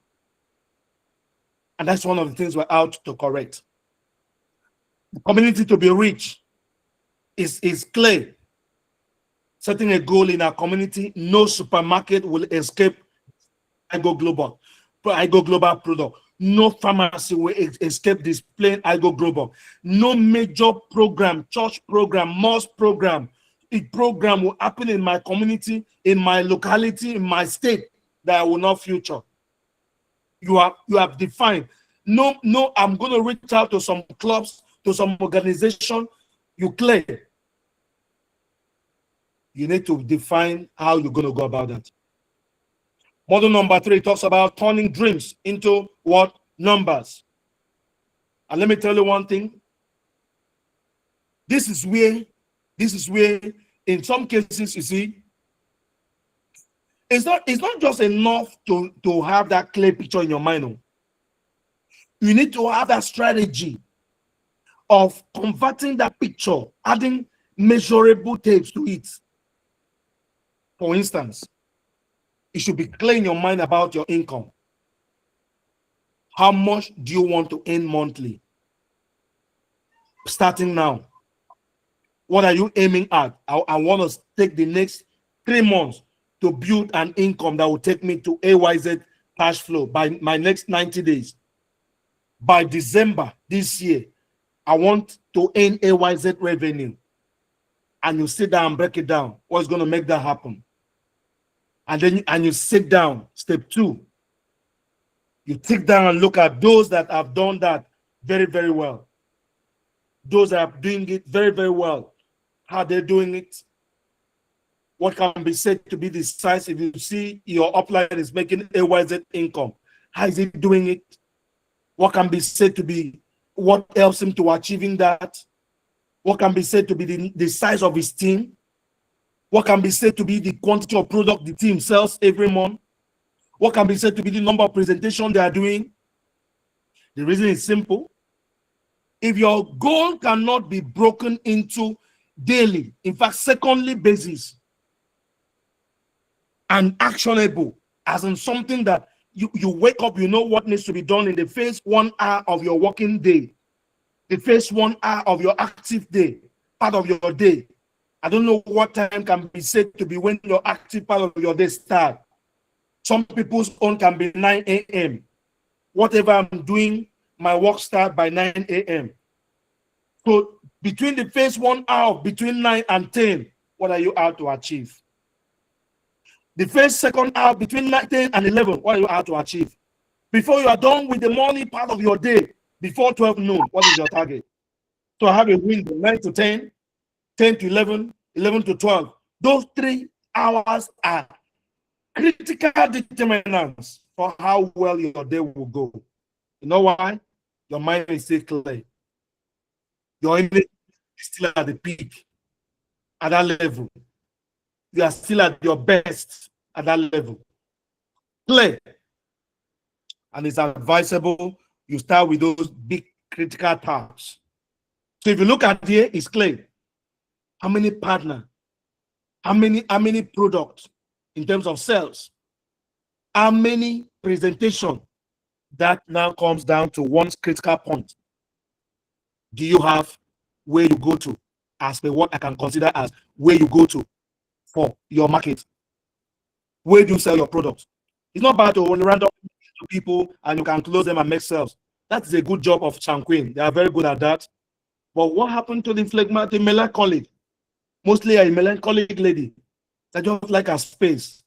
and that's one of the things we're out to correct. The community to be rich is clear. Setting a goal in our community, no supermarket will escape IGoGlobal product. No pharmacy will escape displaying IGoGlobal. No major program, church program, mosque program, a program will happen in my community, in my locality, in my state that I will not feature. You have defined. No, I'm going to reach out to some clubs, to some organization. You clear. You need to define how you're going to go about that. Model number 3 talks about turning dreams into what? Numbers. And let me tell you one thing. This is where, in some cases, you see, it's not just enough to have that clear picture in your mind. No. You need to have that strategy of converting that picture, adding measurable tapes to it. For instance, it should be clear in your mind about your income. How much do you want to earn monthly? Starting now. What are you aiming at? I want to take the next 3 months to build an income that will take me to AYZ cash flow by my next 90 days. By December this year, I want to earn AYZ revenue. And you sit down and break it down. What's going to make that happen? And then you sit down. Step 2. You sit down and look at those that have done that very, very well. Those that are doing it very, very well. How they're doing it. What can be said to be the size if you see your upline is making AYZ income? How is he doing it? What can be said to be what helps him to achieving that? What can be said to be the size of his team? What can be said to be the quantity of product the team sells every month? What can be said to be the number of presentations they are doing? The reason is simple. If your goal cannot be broken into daily, in fact, secondly basis, and actionable, as in something that you wake up, you know what needs to be done in the first 1 hour of your working day, the first 1 hour of your active day, part of your day. I don't know what time can be said to be when your active part of your day start. Some people's own can be 9 a.m. Whatever I'm doing, my work start by 9 a.m. So between the first 1 hour, between 9 and 10, what are you out to achieve? The first second hour, between 10 and 11, what are you out to achieve? Before you are done with the morning part of your day, before 12 noon, what is your target? So I have a window, 9 to 10, 10 to 11, 11 to 12. Those 3 hours are critical determinants for how well your day will go. You know why? Your mind is still clear. Your energy is still at the peak, at that level. You are still at your best at that level. Clear. And it's advisable you start with those big critical tasks. So if you look at here, it's clear. How many partners? How many products in terms of sales? How many presentations? That now comes down to one critical point. Do you have where you go to as per what I can consider as where you go to for your market? Where do you sell your products? It's not about to random to people and you can close them and make sales. That is a good job of Chanquin. They are very good at that. But what happened to the phlegmatic melancholic? Mostly a melancholic lady that just like a space.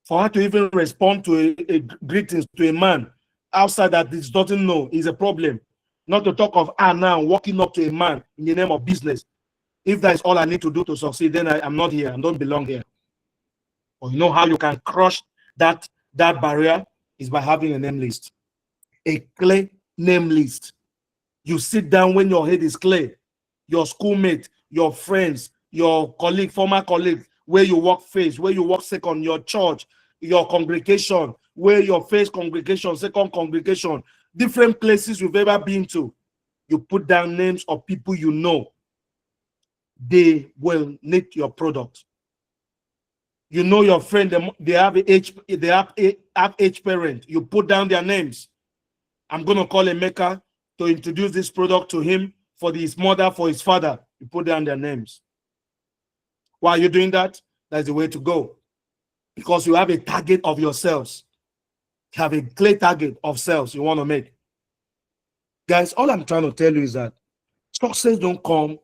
For her to even respond to a greetings to a man outside that this doesn't know is a problem. Not to talk of her now walking up to a man in the name of business. If that is all I need to do to succeed, then I'm not here. I don't belong here. Or you know how you can crush that barrier is by having a name list, a clear name list. You sit down when your head is clear. Your schoolmate, your friends, your colleague, former colleague, where you work first, where you work second, your church, your congregation, where your first congregation, second congregation, different places you've ever been to. You put down names of people you know. They will need your product. You know your friend, they have H parent. You put down their names. I'm going to call Emeka to introduce this product to him for his mother, for his father. You put down their names. While you're doing that, that's the way to go. Because you have a target of yourselves. You have a clear target of sales you want to make. Guys, all I'm trying to tell you is that success don't come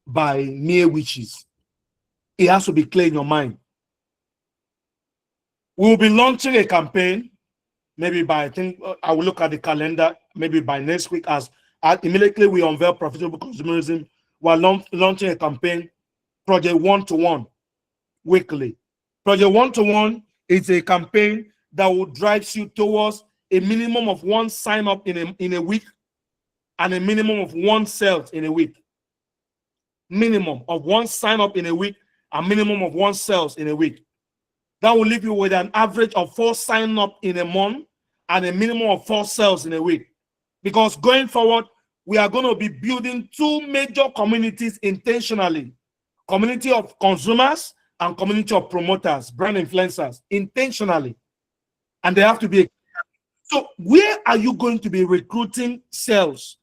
by mere wishes. It has to be clear in your mind. We'll be launching a campaign, maybe by, I think, I will look at the calendar, maybe by next week, as immediately we unveil profitable consumerism. We're launching a campaign, Project One-to-One, weekly. Project One-to-One is a campaign that will drive you towards a minimum of one sign up in a week and a minimum of one sales in a week. Minimum of one sign up in a week and minimum of one sales in a week. That will leave you with an average of 4 sign up in a month and a minimum of 4 sales in a week. Because going forward, we are going to be building 2 major communities intentionally. Community of consumers and community of promoters, brand influencers, intentionally. And they have to be. So where are you going to be recruiting sales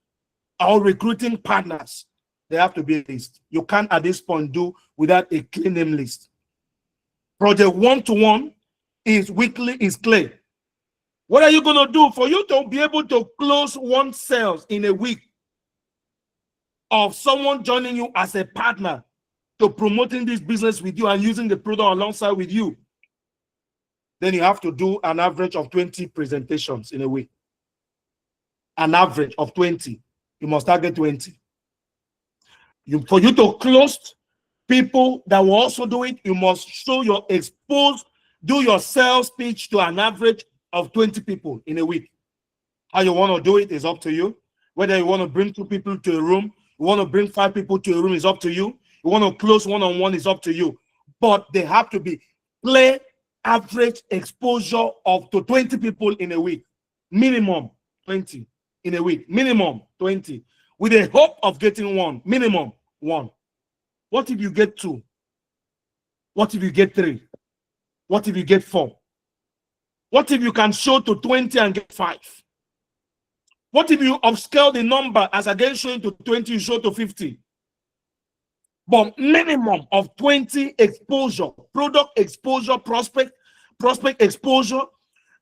or recruiting partners? They have to be a list. You can't at this point do without a clean name list. Project One-to-One is weekly, is clear. What are you going to do for you to be able to close 1 sales in a week of someone joining you as a partner to promoting this business with you and using the product alongside with you? Then you have to do an average of 20 presentations in a week. An average of 20. You must target 20. For you to close people that will also do it, you must show your exposed, do your sales pitch to an average of 20 people in a week. How you want to do it is up to you. Whether you want to bring 2 people to a room, you want to bring 5 people to a room is up to you. You want to close one-on-one is up to you. But they have to be clear average exposure of to 20 people in a week. Minimum 20 in a week. Minimum 20. With a hope of getting 1. Minimum 1. What if you get 2? What if you get 3? What if you get 4? What if you can show to 20 and get 5? What if you upscale the number as against showing to 20, you show to 50? But minimum of 20 exposure, product exposure, prospect exposure,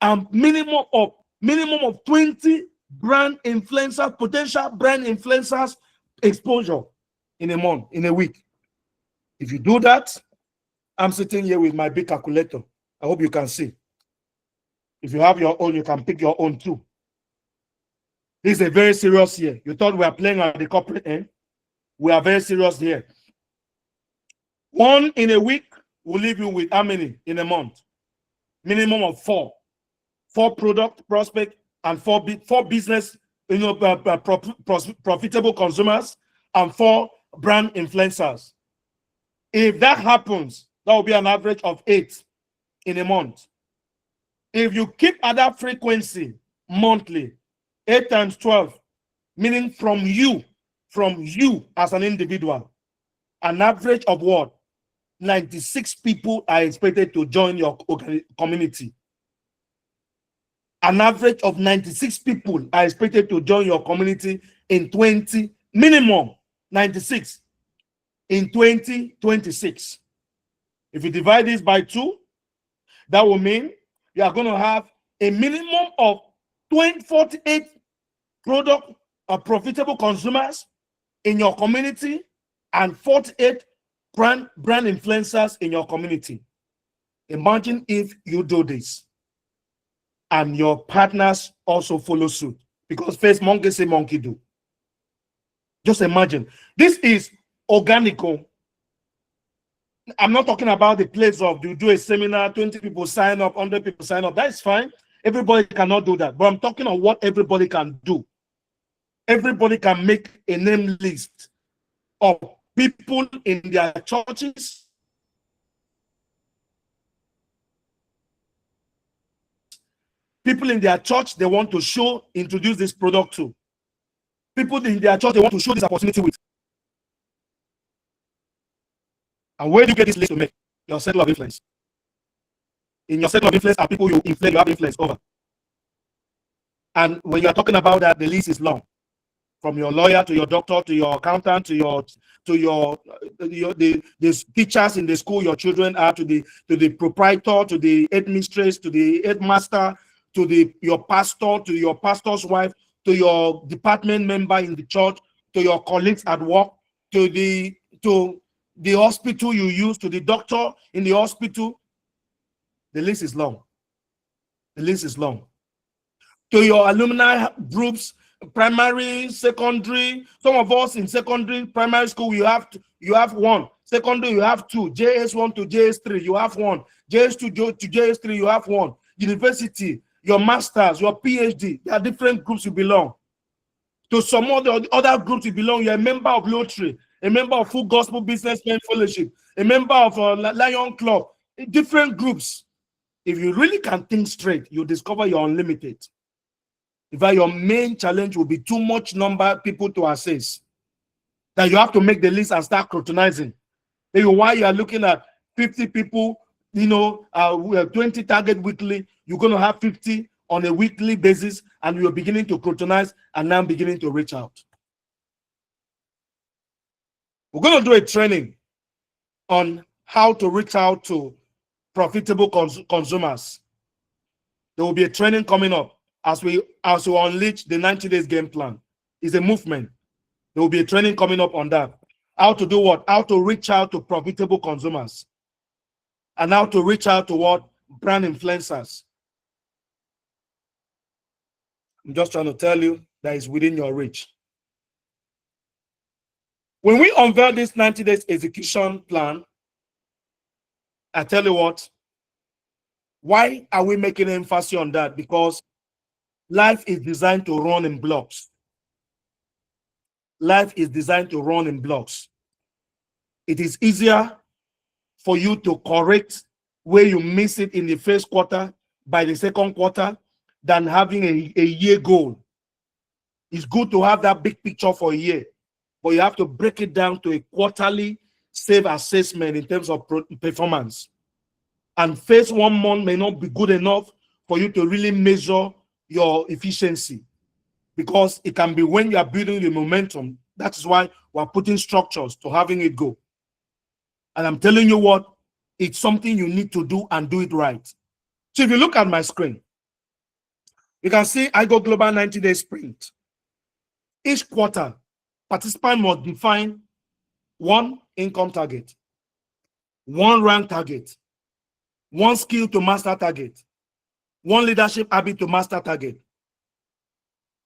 and minimum of 20 brand influencers, potential brand influencers exposure in a month, in a week. If you do that, I'm sitting here with my big calculator. I hope you can see. If you have your own, you can pick your own too. This is a very serious year. You thought we are playing at the corporate end? We are very serious here. 1 in a week will leave you with how many in a month? Minimum of 4. 4 product prospect and 4 business, profitable consumers and 4 brand influencers. If that happens, that will be an average of 8 in a month. If you keep at that frequency monthly, 8 times 12, meaning from you as an individual, an average of what? 96 people are expected to join your community. An average of 96 people are expected to join your community in minimum 96 in 2026. If you divide this by 2, that will mean you are going to have a minimum of 48 product or profitable consumers in your community and 48 brand influencers in your community. Imagine if you do this and your partners also follow suit, because first monkey say monkey do. Just imagine. This is organical. I'm not talking about the place of you do a seminar, 20 people sign up, 100 people sign up. That's fine. Everybody cannot do that. But I'm talking of what everybody can do. Everybody can make a name list of people in their churches, people in their church they want to introduce this product to. People in their church they want to show this opportunity with. And where do you get this list to make? Your circle of influence. In your circle of influence are people you have influence over. And when you are talking about that, the list is long. From your lawyer to your doctor to your accountant to the teachers in the school your children are, to the proprietor, to the headmistress, to the headmaster, to your pastor, to your pastor's wife, to your department member in the church, to your colleagues at work, to the hospital you use, to the doctor in the hospital. The list is long. The list is long. To your alumni groups, primary, secondary. Some of us in secondary, primary school, you have one. Secondary, you have two. JS1 to JS3, you have one. JS2 to JS3, you have one. University, your masters, your PhD, there are different groups you belong. To some of the other groups you belong, you're a member of Lottery, a member of Full Gospel Businessmen Fellowship, a member of Lion Club, different groups. If you really can think straight, you discover you're unlimited. In fact, your main challenge will be too much number of people to assess. That you have to make the list and start scrutinizing. Maybe while you are looking at 50 people, 20 target weekly, you're going to have 50 on a weekly basis, and you're beginning to scrutinize and now beginning to reach out. We're going to do a training on how to reach out to profitable consumers. There will be a training coming up as we unleash the 90 days game plan. It's a movement. There will be a training coming up on that. How to do what? How to reach out to profitable consumers. And how to reach out to what? Brand influencers. I'm just trying to tell you that it's within your reach. When we unveil this 90 days execution plan, I tell you what, why are we making emphasis on that? Because life is designed to run in blocks. Life is designed to run in blocks. It is easier for you to correct where you miss it in the first quarter by the second quarter than having a year goal. It's good to have that big picture for a year, but you have to break it down to a quarterly self-assessment in terms of performance. And first 1 month may not be good enough for you to really measure your efficiency, because it can be when you are building the momentum. That is why we're putting structures to having it go. And I'm telling you what, it's something you need to do and do it right. So if you look at my screen, you can see IGoGlobal 90-day sprint. Each quarter, participant must define 1 income target, 1 rank target, 1 skill to master target, 1 leadership habit to master target.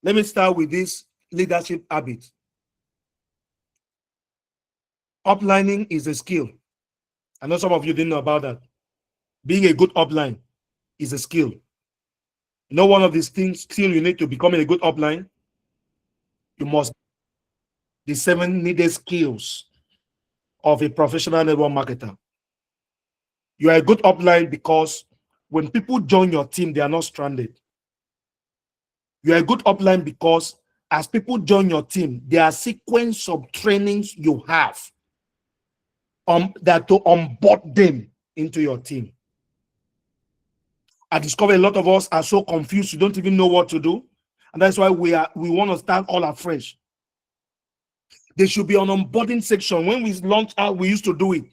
Let me start with this leadership habit. Uplining is a skill. I know some of you didn't know about that. Being a good upline is a skill. You know, one of these things, skill you need to become a good upline, you must the 7 needed skills of a professional network marketer. You are a good upline because when people join your team, they are not stranded. You are a good upline because as people join your team, there are sequence of trainings you have that to onboard them into your team. I discover a lot of us are so confused, you don't even know what to do. And that's why we want to start all afresh. There should be an onboarding section. When we launched out, we used to do it.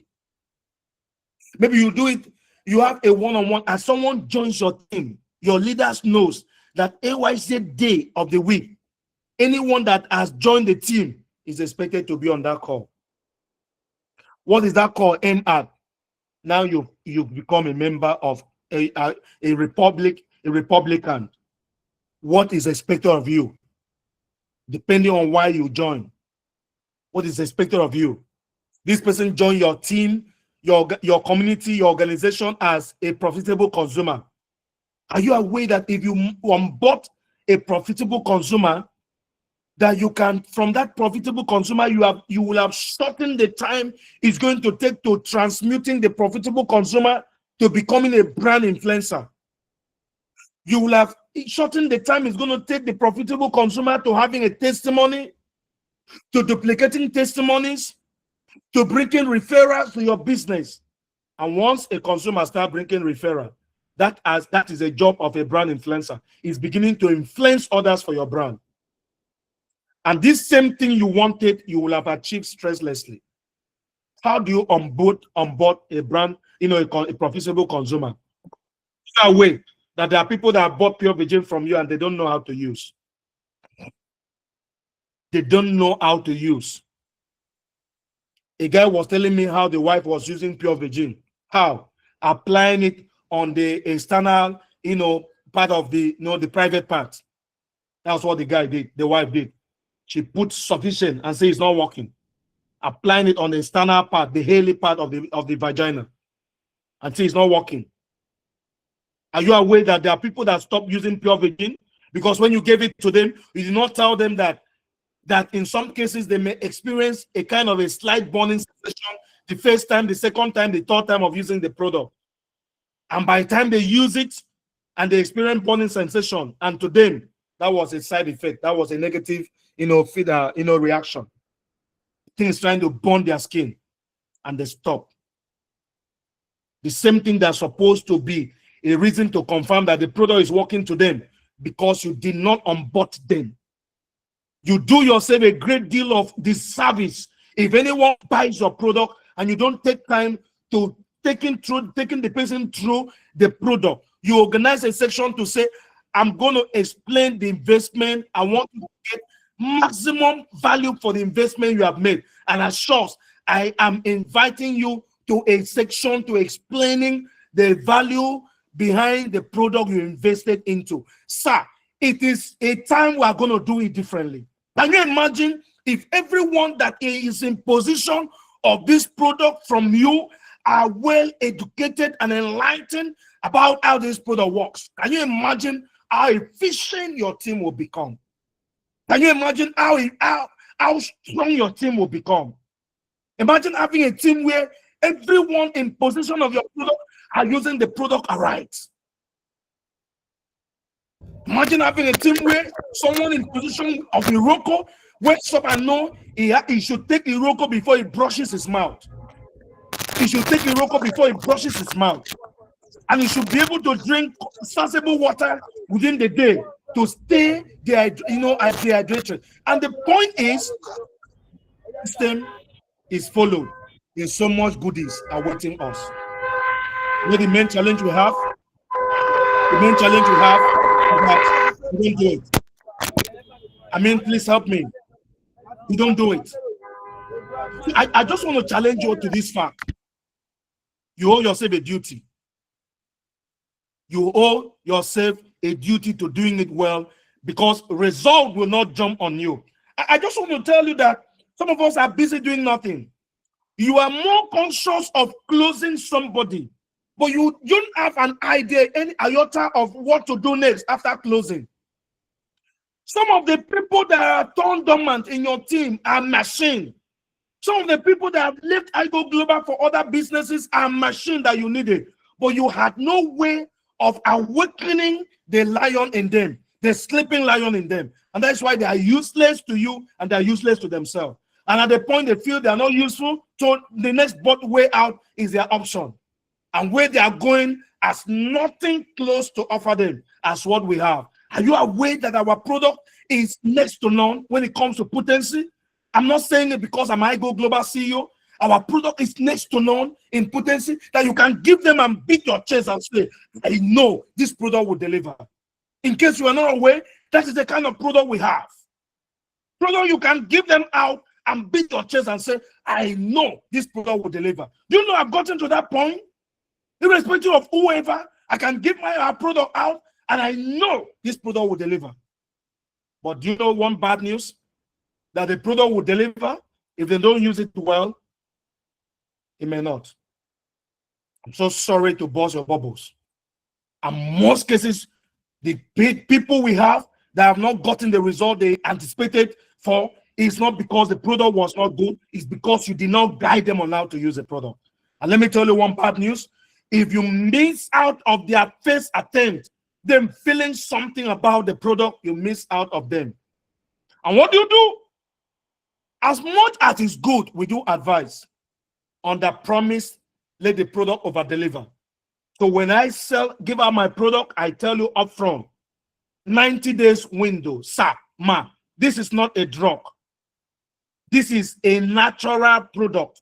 Maybe you do it, you have a one-on-one, as someone joins your team, Your leaders knows that AYZ day of the week, anyone that has joined the team is expected to be on that call. What is that call aim at? Now you've become a member of a Republican. What is expected of you? Depending on why you join, what is expected of you? This person joined your team, your community, your organization as a profitable consumer. Are you aware that if you onboard a profitable consumer, that you can, from that profitable consumer, you will have shortened the time it's going to take to transmuting the profitable consumer to becoming a brand influencer. You will have shortened the time it's going to take the profitable consumer to having a testimony, to duplicating testimonies, to bringing referrals to your business. And once a consumer starts bringing referral, that is a job of a brand influencer. Is beginning to influence others for your brand. And this same thing you wanted, you will have achieved stresslessly. How do you onboard a brand, a profitable consumer? In a way that there are people that have bought Pure Virgin from you and they don't know how to use. They don't know how to use. A guy was telling me how the wife was using Pure Virgin. How? Applying it on the external, part of the, the private part. That's what the guy did, the wife did. She put sufficient and say it's not working. Applying it on the external part, the hairy part of the vagina, and say it's not working. Are you aware that there are people that stop using Pure Virgin because when you gave it to them, you did not tell them that in some cases they may experience a kind of a slight burning sensation the first time, the second time, the third time of using the product. And by the time they use it and they experience burning sensation, and to them, that was a side effect. That was a negative, reaction. Things trying to burn their skin, and they stop. The same thing that's supposed to be a reason to confirm that the product is working to them because you did not onboard them. You do yourself a great deal of disservice if anyone buys your product and you don't take time to taking the person through the product. You organize a section to say, I'm going to explain the investment. I want to get maximum value for the investment you have made. And as such, I am inviting you to a section to explaining the value behind the product you invested into. Sir, it is a time we are going to do it differently. Can you imagine if everyone that is in position of this product from you are well educated and enlightened about how this product works? Can you imagine how efficient your team will become? Can you imagine how strong your team will become? Imagine having a team where everyone in possession of your product are using the product aright. Imagine having a team where someone in position of Iroko wakes up and know he should take Iroko before he brushes his mouth. He should take Iroko before he brushes his mouth. And he should be able to drink sensible water within the day to stay dehydrated. And the point is, system is followed. There's so much goodies awaiting us. You know the main challenge we have? The main challenge we have is that we don't do it. Please help me. We don't do it. I just want to challenge you to this fact. You owe yourself a duty. You owe yourself a duty to doing it well, because result will not jump on you. I just want to tell you that some of us are busy doing nothing. You are more conscious of closing somebody, but you don't have an idea, any iota of what to do next after closing. Some of the people that are turned dormant in your team are machine. Some of the people that have left IGoGlobal for other businesses are machine that you needed, but you had no way of awakening the lion in them, the sleeping lion in them. And that's why they are useless to you and they are useless to themselves. And at the point they feel they are not useful, so the next way out is their option. And where they are going has nothing close to offer them as what we have. Are you aware that our product is next to none when it comes to potency? I'm not saying it because I'm IGoGlobal CEO. our product is next to none in potency, that you can give them and beat your chest and say, I know this product will deliver. In case you are not aware, that is the kind of product we have. Product you can give them out and beat your chest and say, I know this product will deliver. Do you know I've gotten to that point? Irrespective of whoever, I can give my product out and I know this product will deliver. But do you know one bad news? That the product will deliver, if they don't use it well, it may not. I'm so sorry to burst your bubbles. And most cases, the big people we have that have not gotten the result they anticipated for is not because the product was not good, it's because you did not guide them on how to use the product. And let me tell you one bad news. If you miss out of their first attempt, them feeling something about the product, you miss out of them. And what do? As much as it's good, we do advise on the promise, let the product over deliver. So when I give out my product, I tell you upfront, 90 days window, sir, ma, this is not a drug. This is a natural product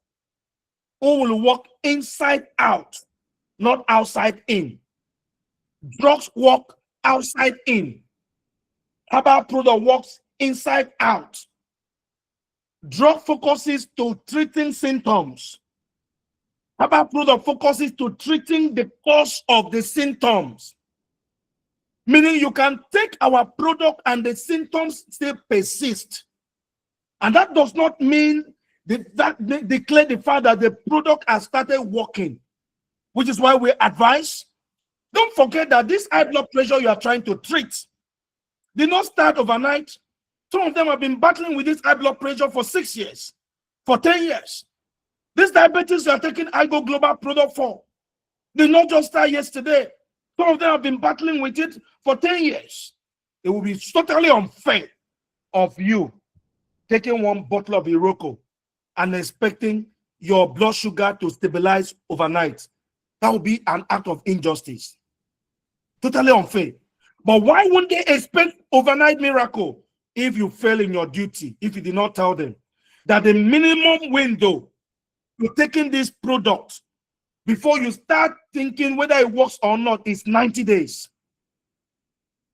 who will work inside out, not outside in. Drugs work outside in. Herbal product works inside out. Drug focuses to treating symptoms. Herbal product focuses to treating the cause of the symptoms. Meaning you can take our product and the symptoms still persist. And that does not mean that declare the fact that the product has started working, which is why we advise. Don't forget that this high blood pressure you are trying to treat did not start overnight. Some of them have been battling with this high blood pressure for 6 years, for 10 years. This diabetes you are taking IGoGlobal product for did not just start yesterday. Some of them have been battling with it for 10 years. It will be totally unfair of you taking one bottle of Iroko and expecting your blood sugar to stabilize overnight. That would be an act of injustice. Totally unfair. But why wouldn't they expect overnight miracle if you fail in your duty, if you did not tell them that the minimum window to taking this product before you start thinking whether it works or not is 90 days.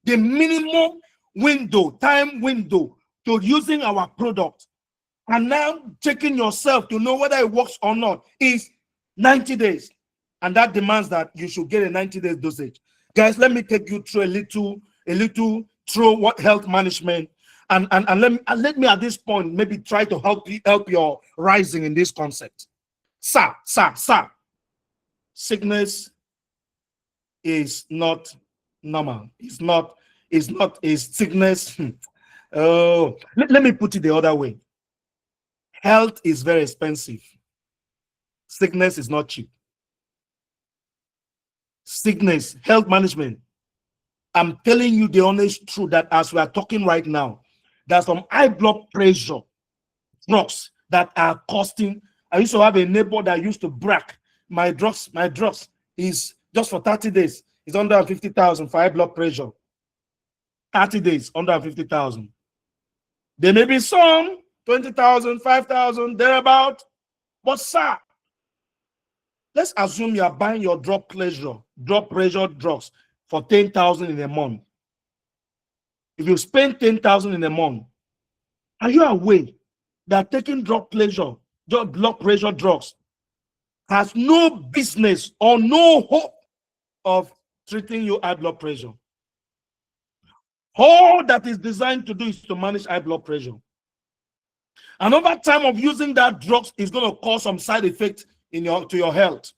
The minimum window, time window to using our product and now checking yourself to know whether it works or not is 90 days. And that demands that you should get a 90-day dosage. Guys, let me take you through a little through what health management and let me at this point maybe try to help your rising in this concept. Sir. Sickness is not normal. It's sickness. Oh, let me put it the other way. Health is very expensive. Sickness is not cheap. Sickness, health management. I'm telling you the honest truth that as we are talking right now, there's some high blood pressure drugs that are costing. I used to have a neighbor that used to brag, my drugs is just for 30 days. It's under 50,000 for high blood pressure. 30 days, under 50,000. There may be some 20,000, 5,000, thereabout. But sir, let's assume you are buying your blood pressure drugs for 10,000 in a month. If you spend 10,000 in a month, are you aware that taking blood pressure drugs has no business or no hope of treating your high blood pressure? All that is designed to do is to manage high blood pressure. And over time of using that drugs is going to cause some side effects to your health.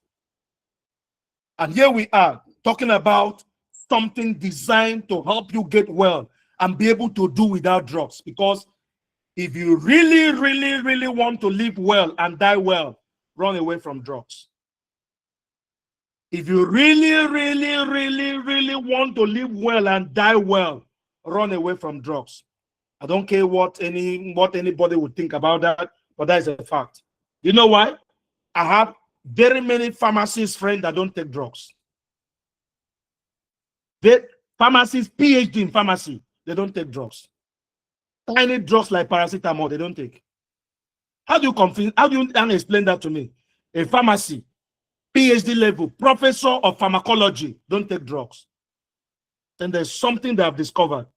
And here we are talking about something designed to help you get well and be able to do without drugs. Because if you really want to live well and die well, run away from drugs. If you really want to live well and die well, run away from drugs. I don't care what anybody would think about that, but that is a fact. You know why? I have very many pharmacist friends that don't take drugs. Pharmacists, PhD in pharmacy, they don't take drugs. Tiny drugs like paracetamol, they don't take. How do you confuse? How do you then explain that to me? A pharmacy, PhD level, professor of pharmacology, don't take drugs. Then there's something they have discovered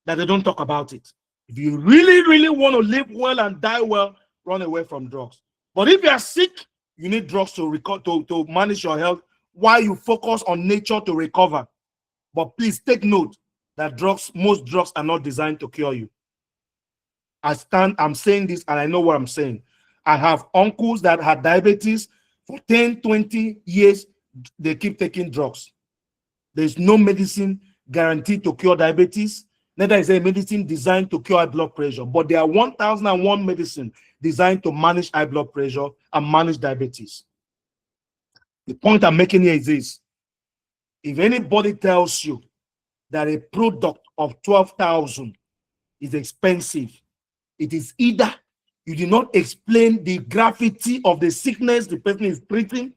that they don't talk about it. If you really, really want to live well and die well, run away from drugs. But if you are sick, you need drugs to manage your health while you focus on nature to recover. But please take note that most drugs are not designed to cure you. I'm saying this and I know what I'm saying. I have uncles that had diabetes for 10, 20 years. They keep taking drugs. There's no medicine guaranteed to cure diabetes. Neither is there a medicine designed to cure high blood pressure. But there are 1001 medicine designed to manage high blood pressure and manage diabetes. The point I'm making here is this. If anybody tells you that a product of 12,000 is expensive, it is either you did not explain the gravity of the sickness the person is treating,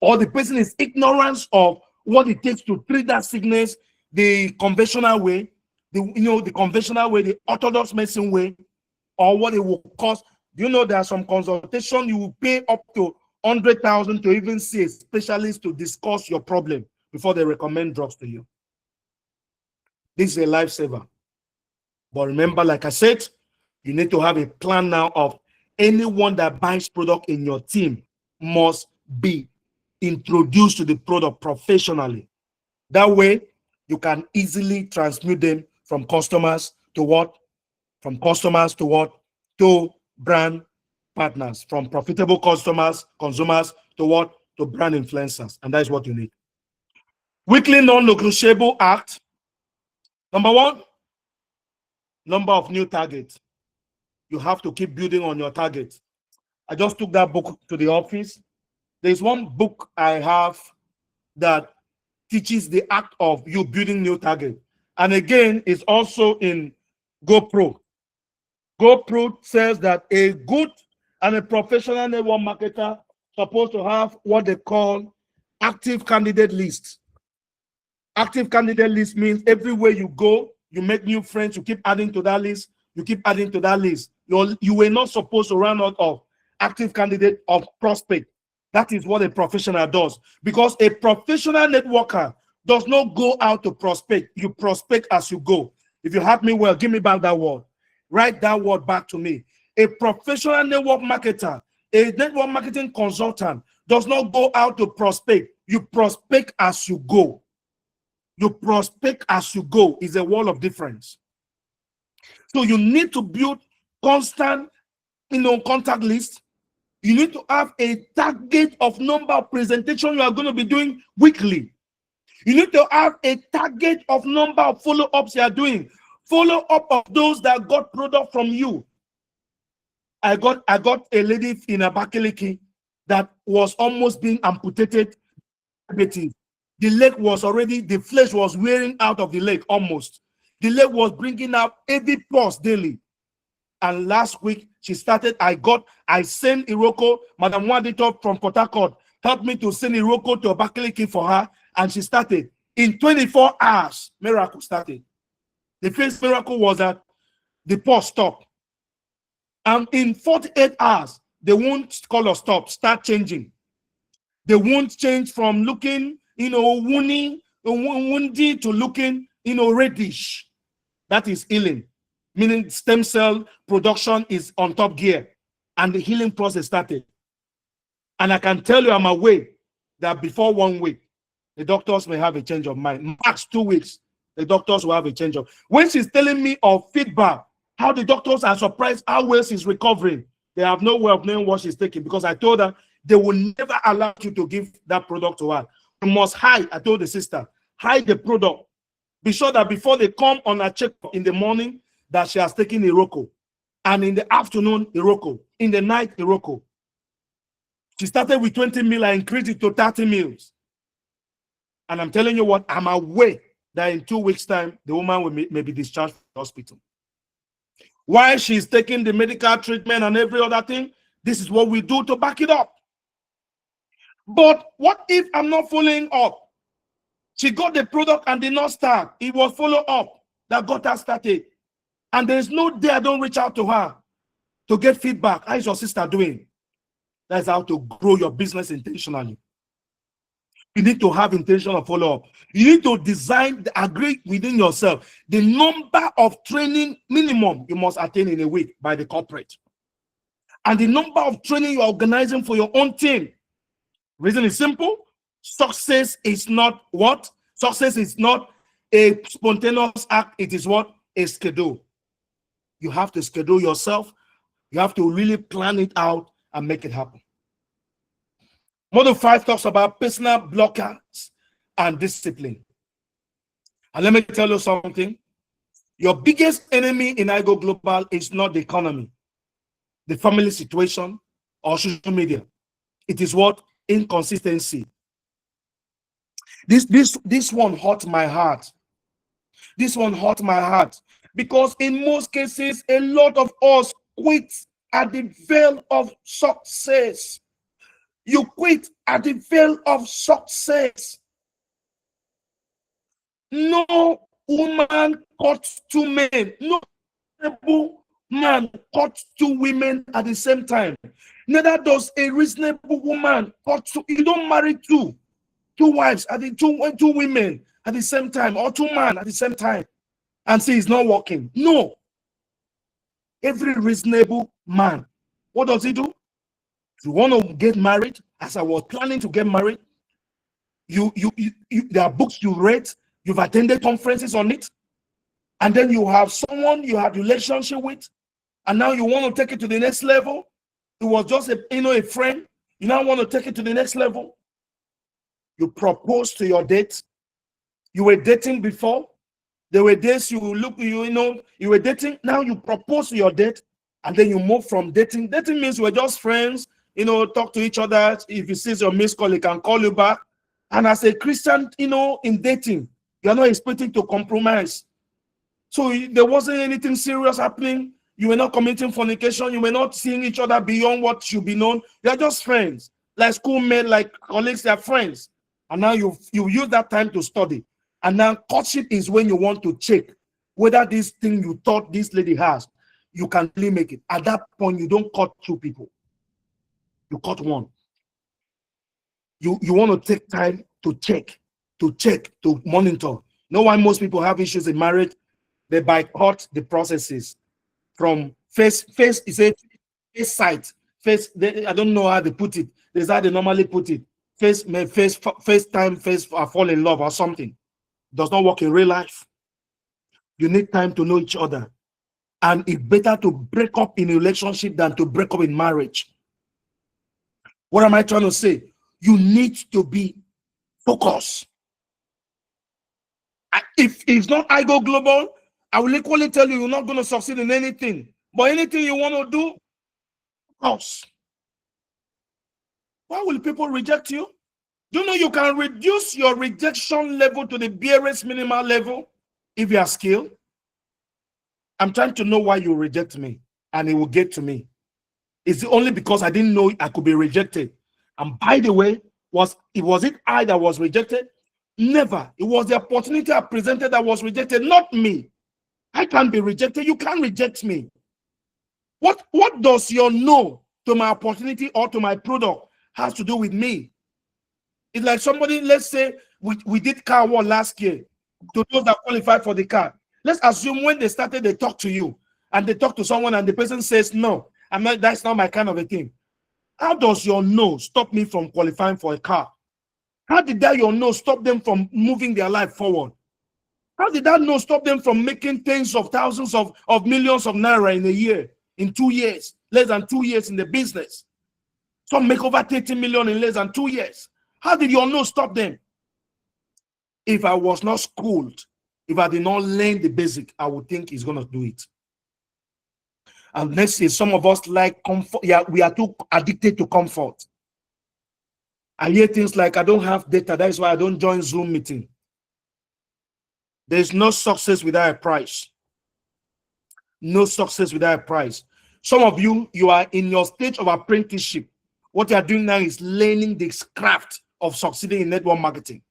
or the person is ignorant of what it takes to treat that sickness the conventional way, the conventional way, the orthodox medicine way, or what it will cost. Do you know there are some consultation you will pay up to 100,000 to even see a specialist to discuss your problem before they recommend drugs to you. This is a lifesaver. But remember, like I said, you need to have a plan now of anyone that buys product in your team must be introduced to the product professionally. That way, you can easily transmute them from customers to what? From customers to what? To brand partners. From profitable consumers to what? To brand influencers. And that is what you need. Weekly non-negotiable act. Number one, number of new targets. You have to keep building on your targets. I just took that book to the office. There's one book I have that teaches the act of you building new targets. And again, it's also in GoPro. GoPro says that a good and a professional network marketer supposed to have what they call active candidate lists. Active candidate list means everywhere you go, you make new friends, you keep adding to that list, you keep adding to that list. You were not supposed to run out of active candidate of prospect. That is what a professional does. Because a professional networker does not go out to prospect. You prospect as you go. If you heard me well, give me back that word. Write that word back to me. A professional network marketer, a network marketing consultant does not go out to prospect. You prospect as you go. You prospect as you go is a wall of difference. So you need to build constant, contact list. You need to have a target of number of presentations you are going to be doing weekly. You need to have a target of number of follow-ups you are doing. Follow-up of those that got product from you. I got a lady in Abakaliki that was almost being amputated. The leg was already, the flesh was wearing out of the leg almost. The leg was bringing out heavy pus daily. And last week, she started, I sent Iroko, Madam Wadito from Port Harcourt, helped me to send Iroko to Abakaliki for her, and she started. In 24 hours, miracle started. The first miracle was that the pus stopped. And in 48 hours, the wound color stopped, start changing. The wound changed from looking, woundy to looking, reddish. That is healing. Meaning stem cell production is on top gear and the healing process started. And I can tell you, I'm aware that before 1 week, the doctors may have a change of mind. Max 2 weeks, the doctors will have a change of. When she's telling me of feedback, how the doctors are surprised how well she's recovering, they have no way of knowing what she's taking, because I told her they will never allow you to give that product to her. You must hide, I told the sister, hide the product. Be sure that before they come on a checkup in the morning, that she has taken Iroko, and in the afternoon Iroko, in the night Iroko. She started with 20 meals, I increased it to 30 meals. And I'm telling you what, I'm aware that in 2 weeks' time, the woman may be discharged from the hospital. While she's taking the medical treatment and every other thing, this is what we do to back it up. But what if I'm not following up? She got the product and did not start. It was follow up that got her started. And there's no day I don't reach out to her. to get feedback. How is your sister doing? That's how to grow your business intentionally. You need to have intentional follow-up. You need to design, agree within yourself, the number of training minimum you must attain in a week by the corporate. And the number of training you're organizing for your own team. Reason is simple. Success is not what? Success is not a spontaneous act. It is what? A schedule. You have to schedule yourself. You have to really plan it out and make it happen. Model 5 talks about personal blockers and discipline. And let me tell you something. Your biggest enemy in IGoGlobal is not the economy, the family situation, or social media. It is what? Inconsistency. This one hurt my heart. This one hurt my heart because in most cases, a lot of us quit at the veil of success. You quit at the veil of success. No woman caught two men. No reasonable man caught two women at the same time. Neither does a reasonable woman caught two. You don't marry two wives at the two women at the same time, or two men at the same time, and say it's not working. No. Every reasonable man, what does he do? If you want to get married, as I was planning to get married, there are books you read, you've attended conferences on it, and then you have someone you had relationship with, and now you want to take it to the next level. It was just a friend. You now want to take it to the next level. You propose to your date. You were dating before. There were days you were dating. Now you propose to your date, and then you move from dating. Dating means we're just friends, talk to each other. If he sees your missed call, he can call you back. And as a Christian, in dating, you're not expecting to compromise. So there wasn't anything serious happening. You were not committing fornication. You were not seeing each other beyond what should be known. You're just friends, like schoolmates, like colleagues, they're friends. And now you use that time to study. And now courtship is when you want to check whether this thing you thought this lady has, you can really make it. At that point, you don't cut two people. You cut one. You want to take time to check, to monitor. You know why most people have issues in marriage? They boycott the processes from face is a face sight. I don't know how they put it. There's how they normally put it. FaceTime, fall in love or something. Does not work in real life. You need time to know each other. And it's better to break up in a relationship than to break up in marriage. What am I trying to say? You need to be focused. If it's not IGoGlobal, I will equally tell you you're not going to succeed in anything. But anything you want to do, focus. Why will people reject you? Do you know you can reduce your rejection level to the barest minimal level if you are skilled? I'm trying to know why you reject me, and it will get to me. It's only because I didn't know I could be rejected. And by the way, was it I that was rejected? Never. It was the opportunity I presented that was rejected, not me. I can't be rejected. You can't reject me. What does your no to my opportunity or to my product has to do with me? It's like somebody, let's say we did car war last year to those that qualified for the car. Let's assume when they started, they talk to you and they talk to someone and the person says, no, that's not my kind of a thing. How does your no stop me from qualifying for a car? How did that your no stop them from moving their life forward? How did that no stop them from making tens of thousands of millions of naira in a year, in 2 years, less than 2 years in the business? Some make over 30 million in less than 2 years. How did your no stop them? If I was not schooled, if I did not learn the basic, I would think he's going to do it. And let's say some of us like comfort. Yeah, we are too addicted to comfort. I hear things like, I don't have data, that's why I don't join Zoom meeting. There's no success without a price. No success without a price. Some of you are in your stage of apprenticeship. What you are doing now is learning this craft of succeeding in network marketing.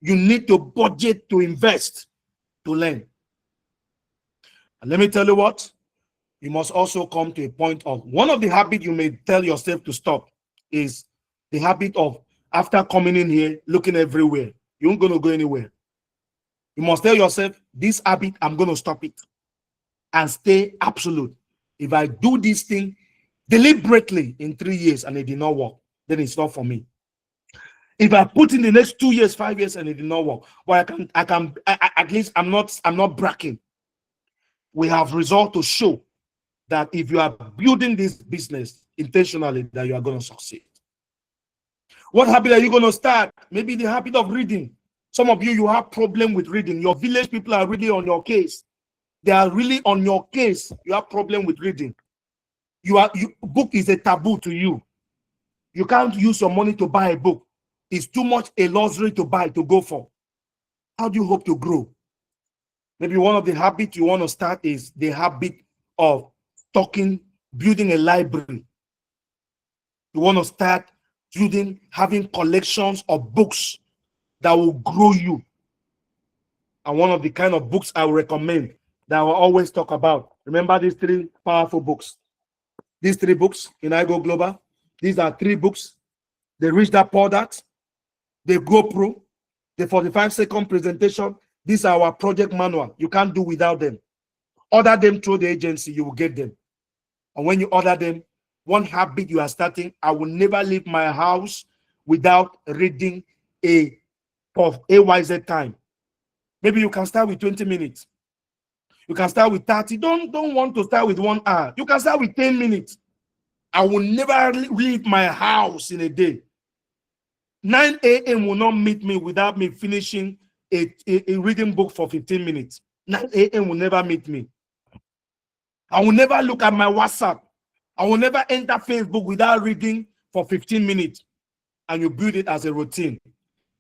You need to budget to invest to learn. And let me tell you what, you must also come to a point of one of the habits you may tell yourself to stop is the habit of after coming in here, looking everywhere. You aren't going to go anywhere. You must tell yourself, this habit, I'm going to stop it and stay absolute. If I do this thing deliberately in 3 years and it did not work, then it's not for me. If I put in the next 2 years, 5 years, and it did not work, well, at least I'm not bragging. We have results to show that if you are building this business intentionally, that you are going to succeed. What habit are you going to start? Maybe the habit of reading. Some of you, you have problem with reading. Your village people are really on your case. They are really on your case. You have problem with reading. Book is a taboo to you. You can't use your money to buy a book. It's too much a luxury to buy, to go for. How do you hope to grow? Maybe one of the habits you want to start is the habit of building a library. You want to start having collections of books that will grow you. And one of the kind of books I will recommend that I will always talk about. Remember these 3 powerful books. These 3 books in IGoGlobal. These are 3 books. The Rich Dad Poor Dad, the GoPro, the 45-second presentation. These are our project manual. You can't do without them. Order them through the agency, you will get them. And when you order them, one habit you are starting, I will never leave my house without reading a YZ time. Maybe you can start with 20 minutes. You can start with 30. Don't want to start with 1 hour. You can start with 10 minutes. I will never leave my house in a day. 9 a.m. will not meet me without me finishing a reading book for 15 minutes. 9 a.m. will never meet me. I will never look at my WhatsApp. I will never enter Facebook without reading for 15 minutes. And you build it as a routine.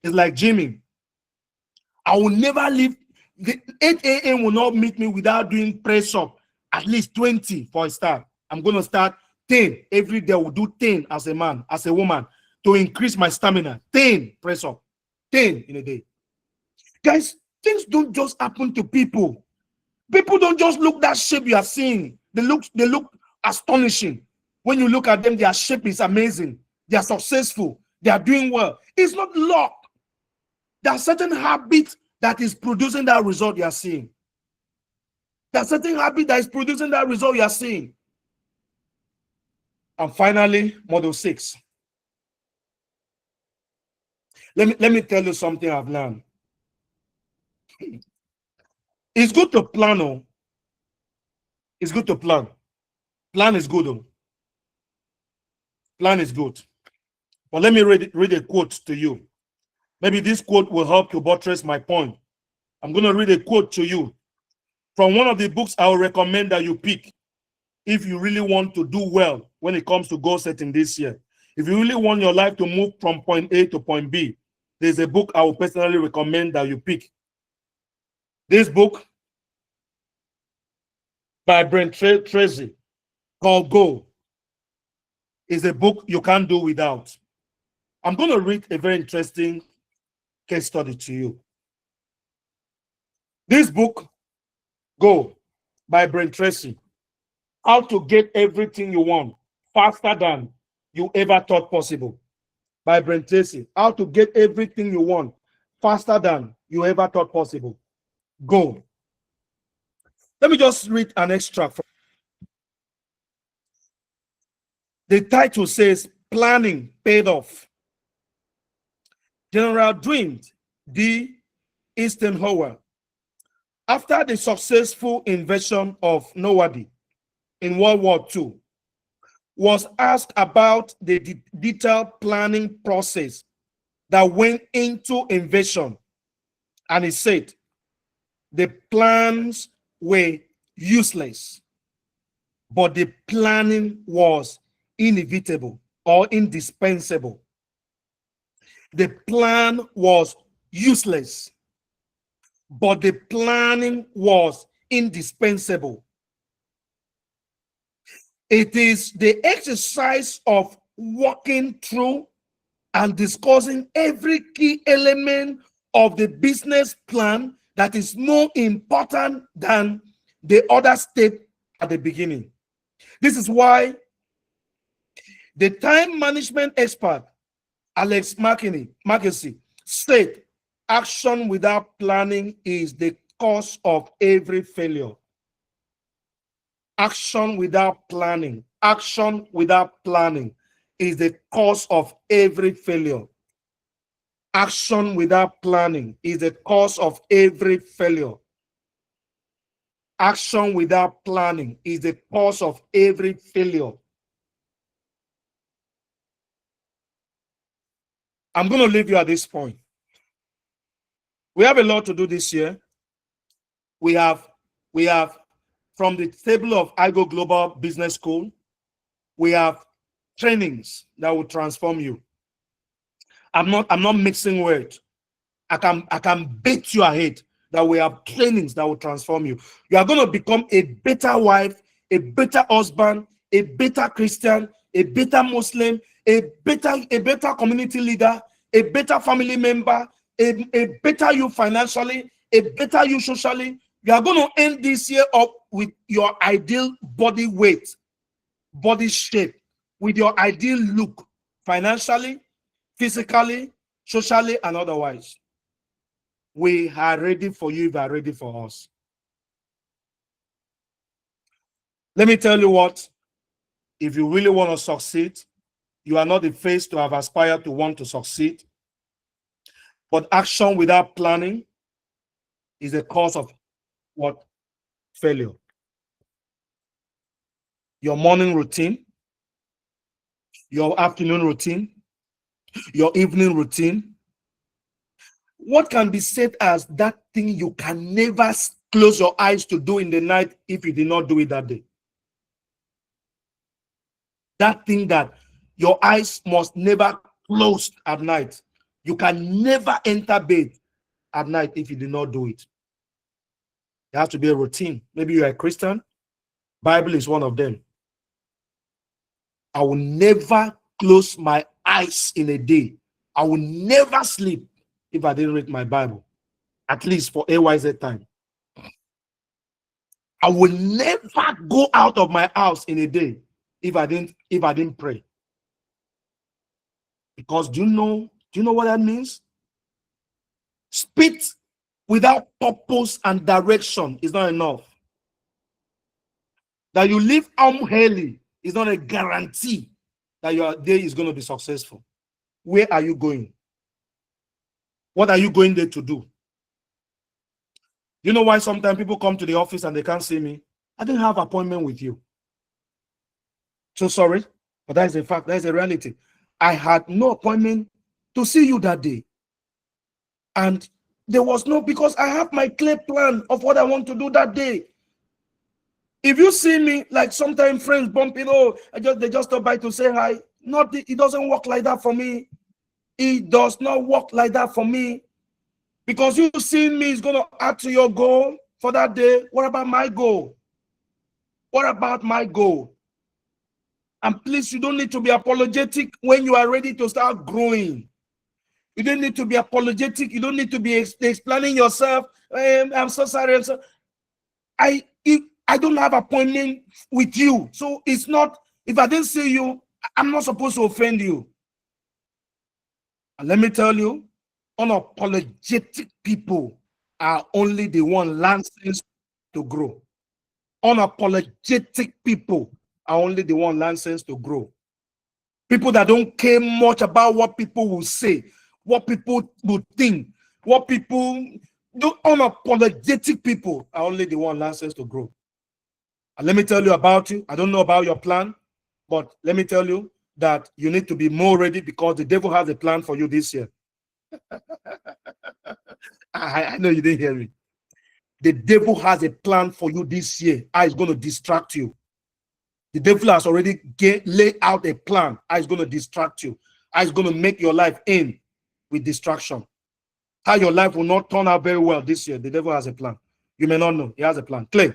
It's like gymming. I will never leave. The 8 a.m. will not meet me without doing press up, at least 20 for a start. I'm going to start 10 every day. I will do 10 as a man, as a woman, to increase my stamina. 10 press up, 10 in a day. Guys, things don't just happen to people. People don't just look that shape you are seeing. They look astonishing. When you look at them, their shape is amazing. They are successful. They are doing well. It's not luck. There are certain habits that is producing that result you are seeing. There are certain habits that is producing that result you are seeing. And finally, model 6. Let me tell you something I've learned. It's good to plan. Oh. It's good to plan. Plan is good. Oh. Plan is good. But let me read a quote to you. Maybe this quote will help to buttress my point. I'm going to read a quote to you from one of the books I will recommend that you pick if you really want to do well when it comes to goal setting this year. If you really want your life to move from point A to point B, there's a book I will personally recommend that you pick. This book by Brent Tracy called Goal is a book you can't do without. I'm going to read a very interesting case study to you. This book, Goal by Brent Tracy, how to get everything you want faster than you ever thought possible. By Brent Tracy, how to get everything you want faster than you ever thought possible. Goal. Let me just read an extract from. The title says, Planning Paid Off. General Dwight D. Eisenhower, after the successful invasion of Normandy in World War II, was asked about the detailed planning process that went into invasion. And he said, the plans were useless, but the planning was inevitable or indispensable. The plan was useless, but the planning was indispensable. It is the exercise of walking through and discussing every key element of the business plan that is more important than the other step at the beginning. This is why the time management expert Alex Mackenzie said, action without planning is the cause of every failure. Action without planning. Action without planning is the cause of every failure. Action without planning is the cause of every failure. Action without planning is the cause of every failure. I'm going to leave you at this point. We have a lot to do this year. We have from the table of IGoGlobal Business School, we have trainings that will transform you. I'm not mixing words. I can bet you ahead that we have trainings that will transform you. You are going to become a better wife, a better husband, a better Christian, a better Muslim, a better community leader, a better family member, a better you financially, a better you socially. You are going to end this year up with your ideal body weight, body shape, with your ideal look, financially, physically, socially, and otherwise. We are ready for you if you are ready for us. Let me tell you what, if you really want to succeed, you are not the face to have aspired to want to succeed. But action without planning is the cause of what? Failure. Your morning routine, your afternoon routine, your evening routine. What can be said as that thing you can never close your eyes to do in the night if you did not do it that day? That thing that your eyes must never close at night. You can never enter bed at night if you do not do it. There has to be a routine. Maybe you're a Christian. Bible is one of them. I will never close my eyes in a day. I will never sleep if I didn't read my Bible, at least for AYZ time. I will never go out of my house in a day if I didn't pray. Because do you know what that means? Speed without purpose and direction is not enough. That you leave home early is not a guarantee that your day is going to be successful. Where are you going? What are you going there to do? You know why sometimes people come to the office and they can't see me? I didn't have an appointment with you. So sorry, but that is a fact. That is a reality. I had no appointment to see you that day. And there was no, because I have my clear plan of what I want to do that day. If you see me, like sometimes friends bumping, oh, they just stop by to say hi. It doesn't work like that for me. It does not work like that for me. Because you seeing me is going to add to your goal for that day. What about my goal? What about my goal? And please, you don't need to be apologetic when you are ready to start growing. You don't need to be apologetic. You don't need to be explaining yourself. I'm so sorry. I don't have appointment with you. So it's not, if I didn't see you, I'm not supposed to offend you. And let me tell you, unapologetic people are only the one licensed to grow. Unapologetic people are only the one licensed to grow. People that don't care much about what people will say, what people will think, what people do. Unapologetic people are only the one licensed to grow. And let me tell you about you. I don't know about your plan, but let me tell you that you need to be more ready because the devil has a plan for you this year. I know you didn't hear me. The devil has a plan for you this year. How he's going to distract you. The devil has already laid out a plan. How he's going to distract you. How he's going to make your life end with distraction. How your life will not turn out very well this year. The devil has a plan. You may not know. He has a plan. Clay.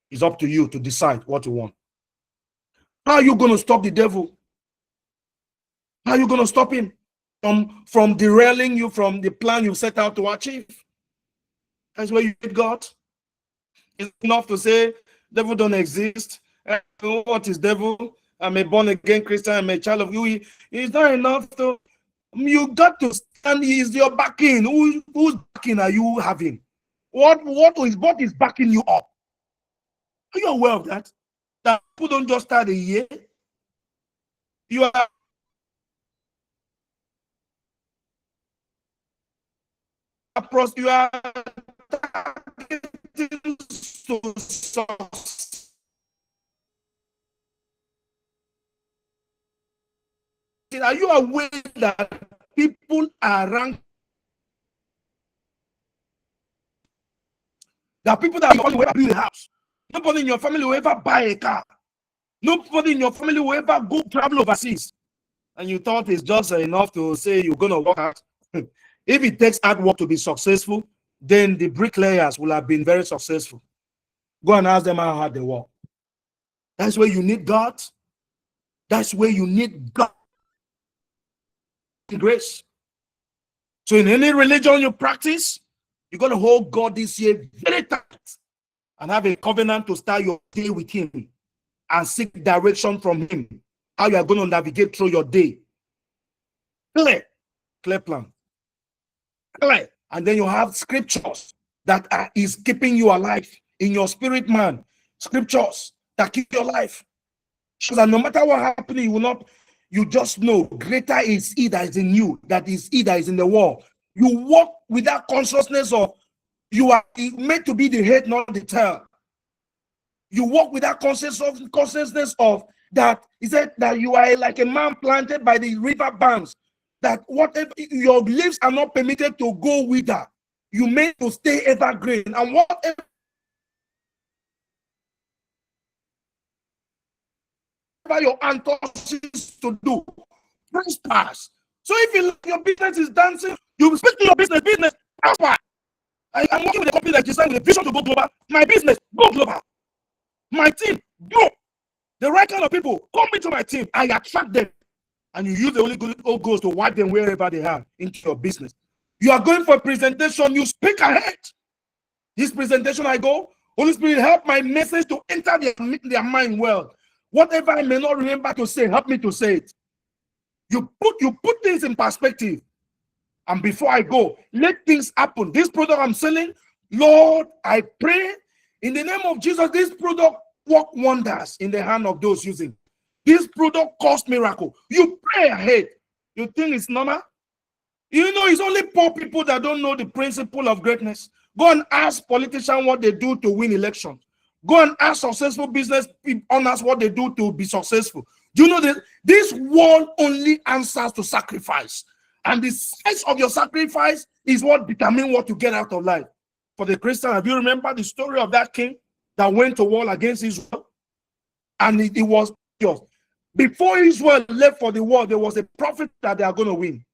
It's up to you to decide what you want. How are you going to stop the devil? How are you going to stop him from derailing you from the plan you set out to achieve? That's where you hate God. It's enough to say devil don't exist. What is devil? I'm a born again Christian. I'm a child of you. It's not enough to. You got to stand. Is your backing? Whose backing are you having? What is backing you up? Are you aware of that? That people don't just start a year. You are targeting success. Are you aware that people are ranked? There are people that will ever build a house. Nobody in your family will ever buy a car. Nobody in your family will ever go travel overseas. And you thought it's just enough to say you're going to work hard. If it takes hard work to be successful, then the bricklayers will have been very successful. Go and ask them how hard they work. That's where you need God. That's where you need God. Grace. So in any religion you practice, you're going to hold God this year very tight and have a covenant to start your day with him and seek direction from him. How you are going to navigate through your day. Clear plan. Clear. And then you have scriptures that is keeping you alive in your spirit, man. Scriptures that keep your life. So that no matter what happens, you just know greater is he that is in you, that is he that is in the world. You walk with that consciousness of you are made to be the head, not the tail. You walk with that consciousness of that. He said that you are like a man planted by the river banks, that whatever your leaves are not permitted to go wither. You made to stay evergreen, and whatever your hand touches to do prospers. So if you look, your business is dancing, you speak to your business prosper. I'm working with a company that designed with a vision to go global. My business, go global. My team, go. The right kind of people come into my team. I attract them. And you use the Holy Ghost to wipe them wherever they are into your business. You are going for a presentation, you speak ahead. This presentation I go, Holy Spirit, help my message to enter their mind well. Whatever I may not remember to say, help me to say it. You put things in perspective. And before I go, let things happen. This product I'm selling, Lord, I pray in the name of Jesus, this product work wonders in the hand of those using. This product cause miracle. You pray ahead. You think it's normal? You know, it's only poor people that don't know the principle of greatness. Go and ask politicians what they do to win elections. Go and ask successful business owners what they do to be successful. Do you know that this world only answers to sacrifice? And the size of your sacrifice is what determines what you get out of life. For the Christian, have you remember the story of that king that went to war against Israel? And it was yours. Before Israel left for the war, there was a prophet that they are going to win.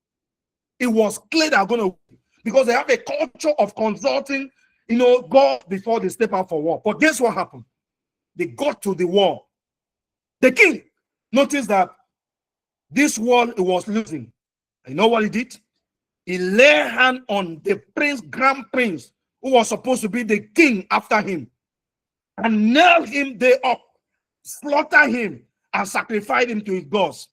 It was clear they are going to win because they have a culture of consulting, God before they step out for war. But guess what happened? They got to the war. The king noticed that this war he was losing. You know what he did? He laid hand on the grand prince, who was supposed to be the king after him, and nailed him there up, slaughter him, and sacrifice him to his gods.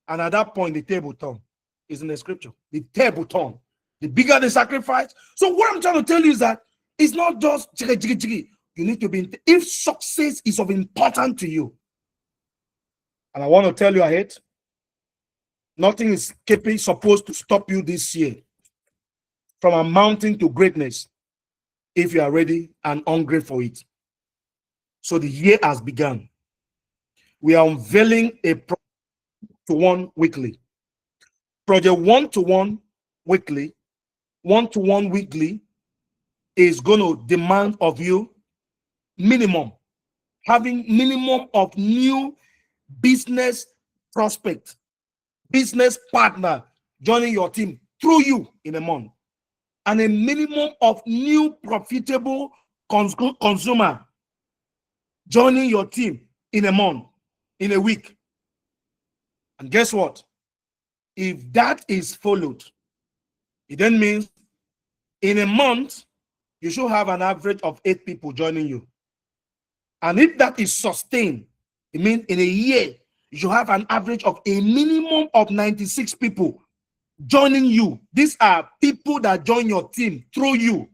And at that point, the table turned. It's in the scripture. The table turned. The bigger the sacrifice. So what I'm trying to tell you is that it's not just jiggy. You need to be, if success is of importance to you, and I want to tell you ahead, nothing is supposed to stop you this year from amounting to greatness if you are ready and hungry for it. So the year has begun. We are unveiling a project to one weekly. Project 1-to-1 weekly, 1-to-1 weekly is going to demand of you having minimum of new business prospect, business partner joining your team through you in a month, and a minimum of new profitable consumer joining your team in a month, in a week. And guess what? If that is followed, it then means in a month, you should have an average of 8 people joining you. And if that is sustained, It means in a year, you have an average of a minimum of 96 people joining you. These are people that join your team through you.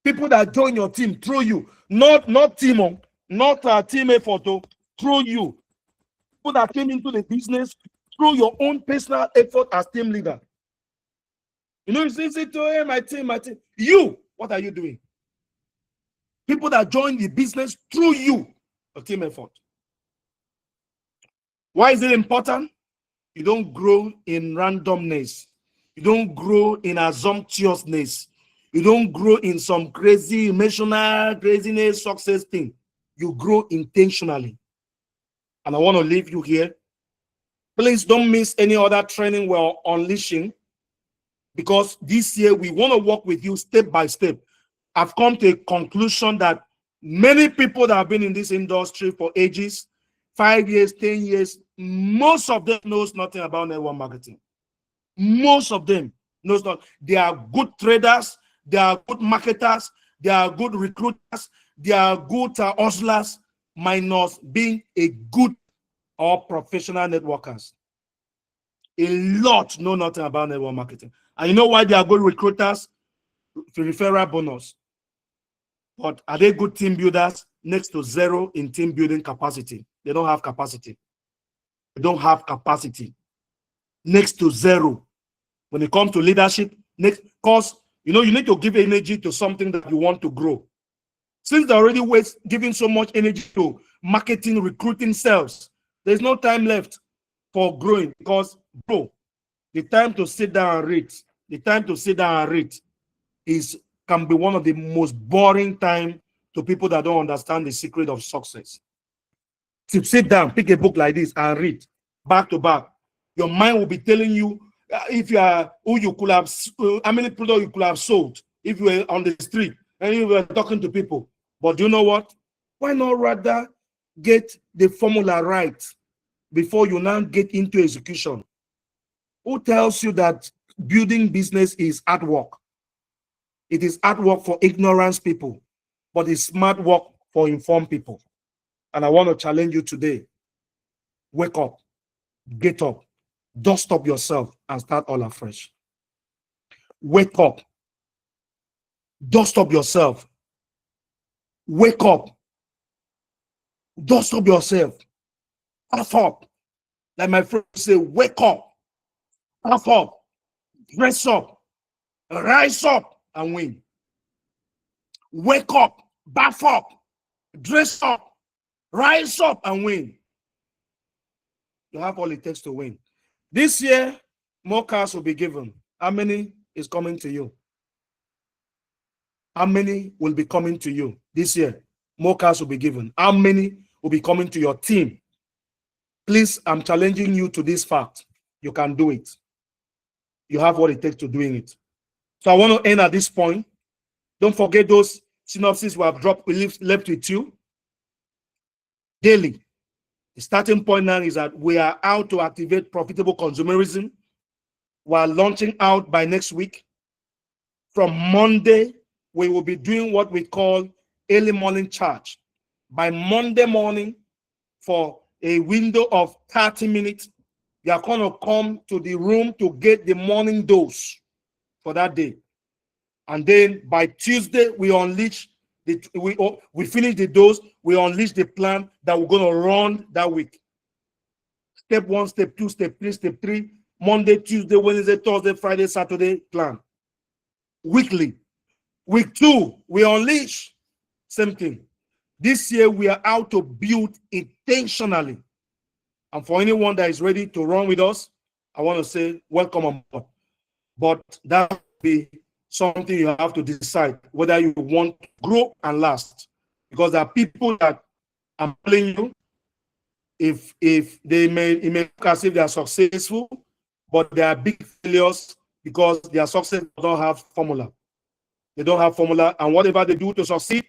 People that join your team through you. Not team, not team effort, through you. People that came into the business through your own personal effort as team leader. You know, it's easy to, hey, my team. You, what are you doing? People that join the business through you, a team effort. Why is it important? You don't grow in randomness. You don't grow in assumptuousness. You don't grow in some crazy, emotional, craziness, success thing. You grow intentionally. And I want to leave you here. Please don't miss any other training we're unleashing, because this year we want to work with you step by step. I've come to a conclusion that many people that have been in this industry for ages, 5 years, 10 years, most of them knows nothing about network marketing. Most of them knows not. They are good traders, they are good marketers, they are good recruiters, they are good hustlers, minus being a good or professional networkers. A lot know nothing about network marketing. And you know why they are good recruiters? Referral bonus. But are they good team builders? Next to zero in team building capacity. They don't have capacity. They don't have capacity. Next to zero. When it comes to leadership, next, because you know you need to give energy to something that you want to grow. Since they're already giving so much energy to marketing, recruiting, sales, there's no time left for growing, because bro, the time to sit down and read, can be one of the most boring time to people that don't understand the secret of success. To sit down, pick a book like this and read back to back, your mind will be telling you if you are who you could have, how many products you could have sold if you were on the street and you were talking to people. But you know what? Why not rather get the formula right before you now get into execution? Who tells you that building business is hard work? It is hard work for ignorance people, but it's smart work for informed people. And I want to challenge you today. Wake up, get up, dust up yourself and start all afresh. Wake up, dust up yourself. Wake up, dust up yourself. Puff up. Like my friends say, wake up, puff up, dress up, rise up and win. Wake up, buff up, dress up, rise up and win. You have all it takes to win. This year, more cars will be given. How many is coming to you? How many will be coming to you this year? More cars will be given. How many will be coming to your team? Please, I'm challenging you to this fact. You can do it. You have what it takes to doing it. So I want to end at this point. Don't forget those synopses we have dropped, left with you daily. The starting point now is that we are out to activate profitable consumerism. We are launching out by next week. From Monday, we will be doing what we call early morning charge. By Monday morning, for a window of 30 minutes, you are going to come to the room to get the morning dose for that day. And then by Tuesday, we unleash we finish the dose, we unleash the plan that we're going to run that week. Step 1, step 2, step 3, step 3, Monday, Tuesday, Wednesday, Thursday, Friday, Saturday plan. Weekly. Week 2, we unleash. Same thing. This year, we are out to build intentionally. And for anyone that is ready to run with us, I want to say welcome on board. But that will be something you have to decide whether you want to grow and last. Because there are people that I'm telling you, if they it may look as if they are successful, but they are big failures because their success don't have formula. They don't have formula, and whatever they do to succeed,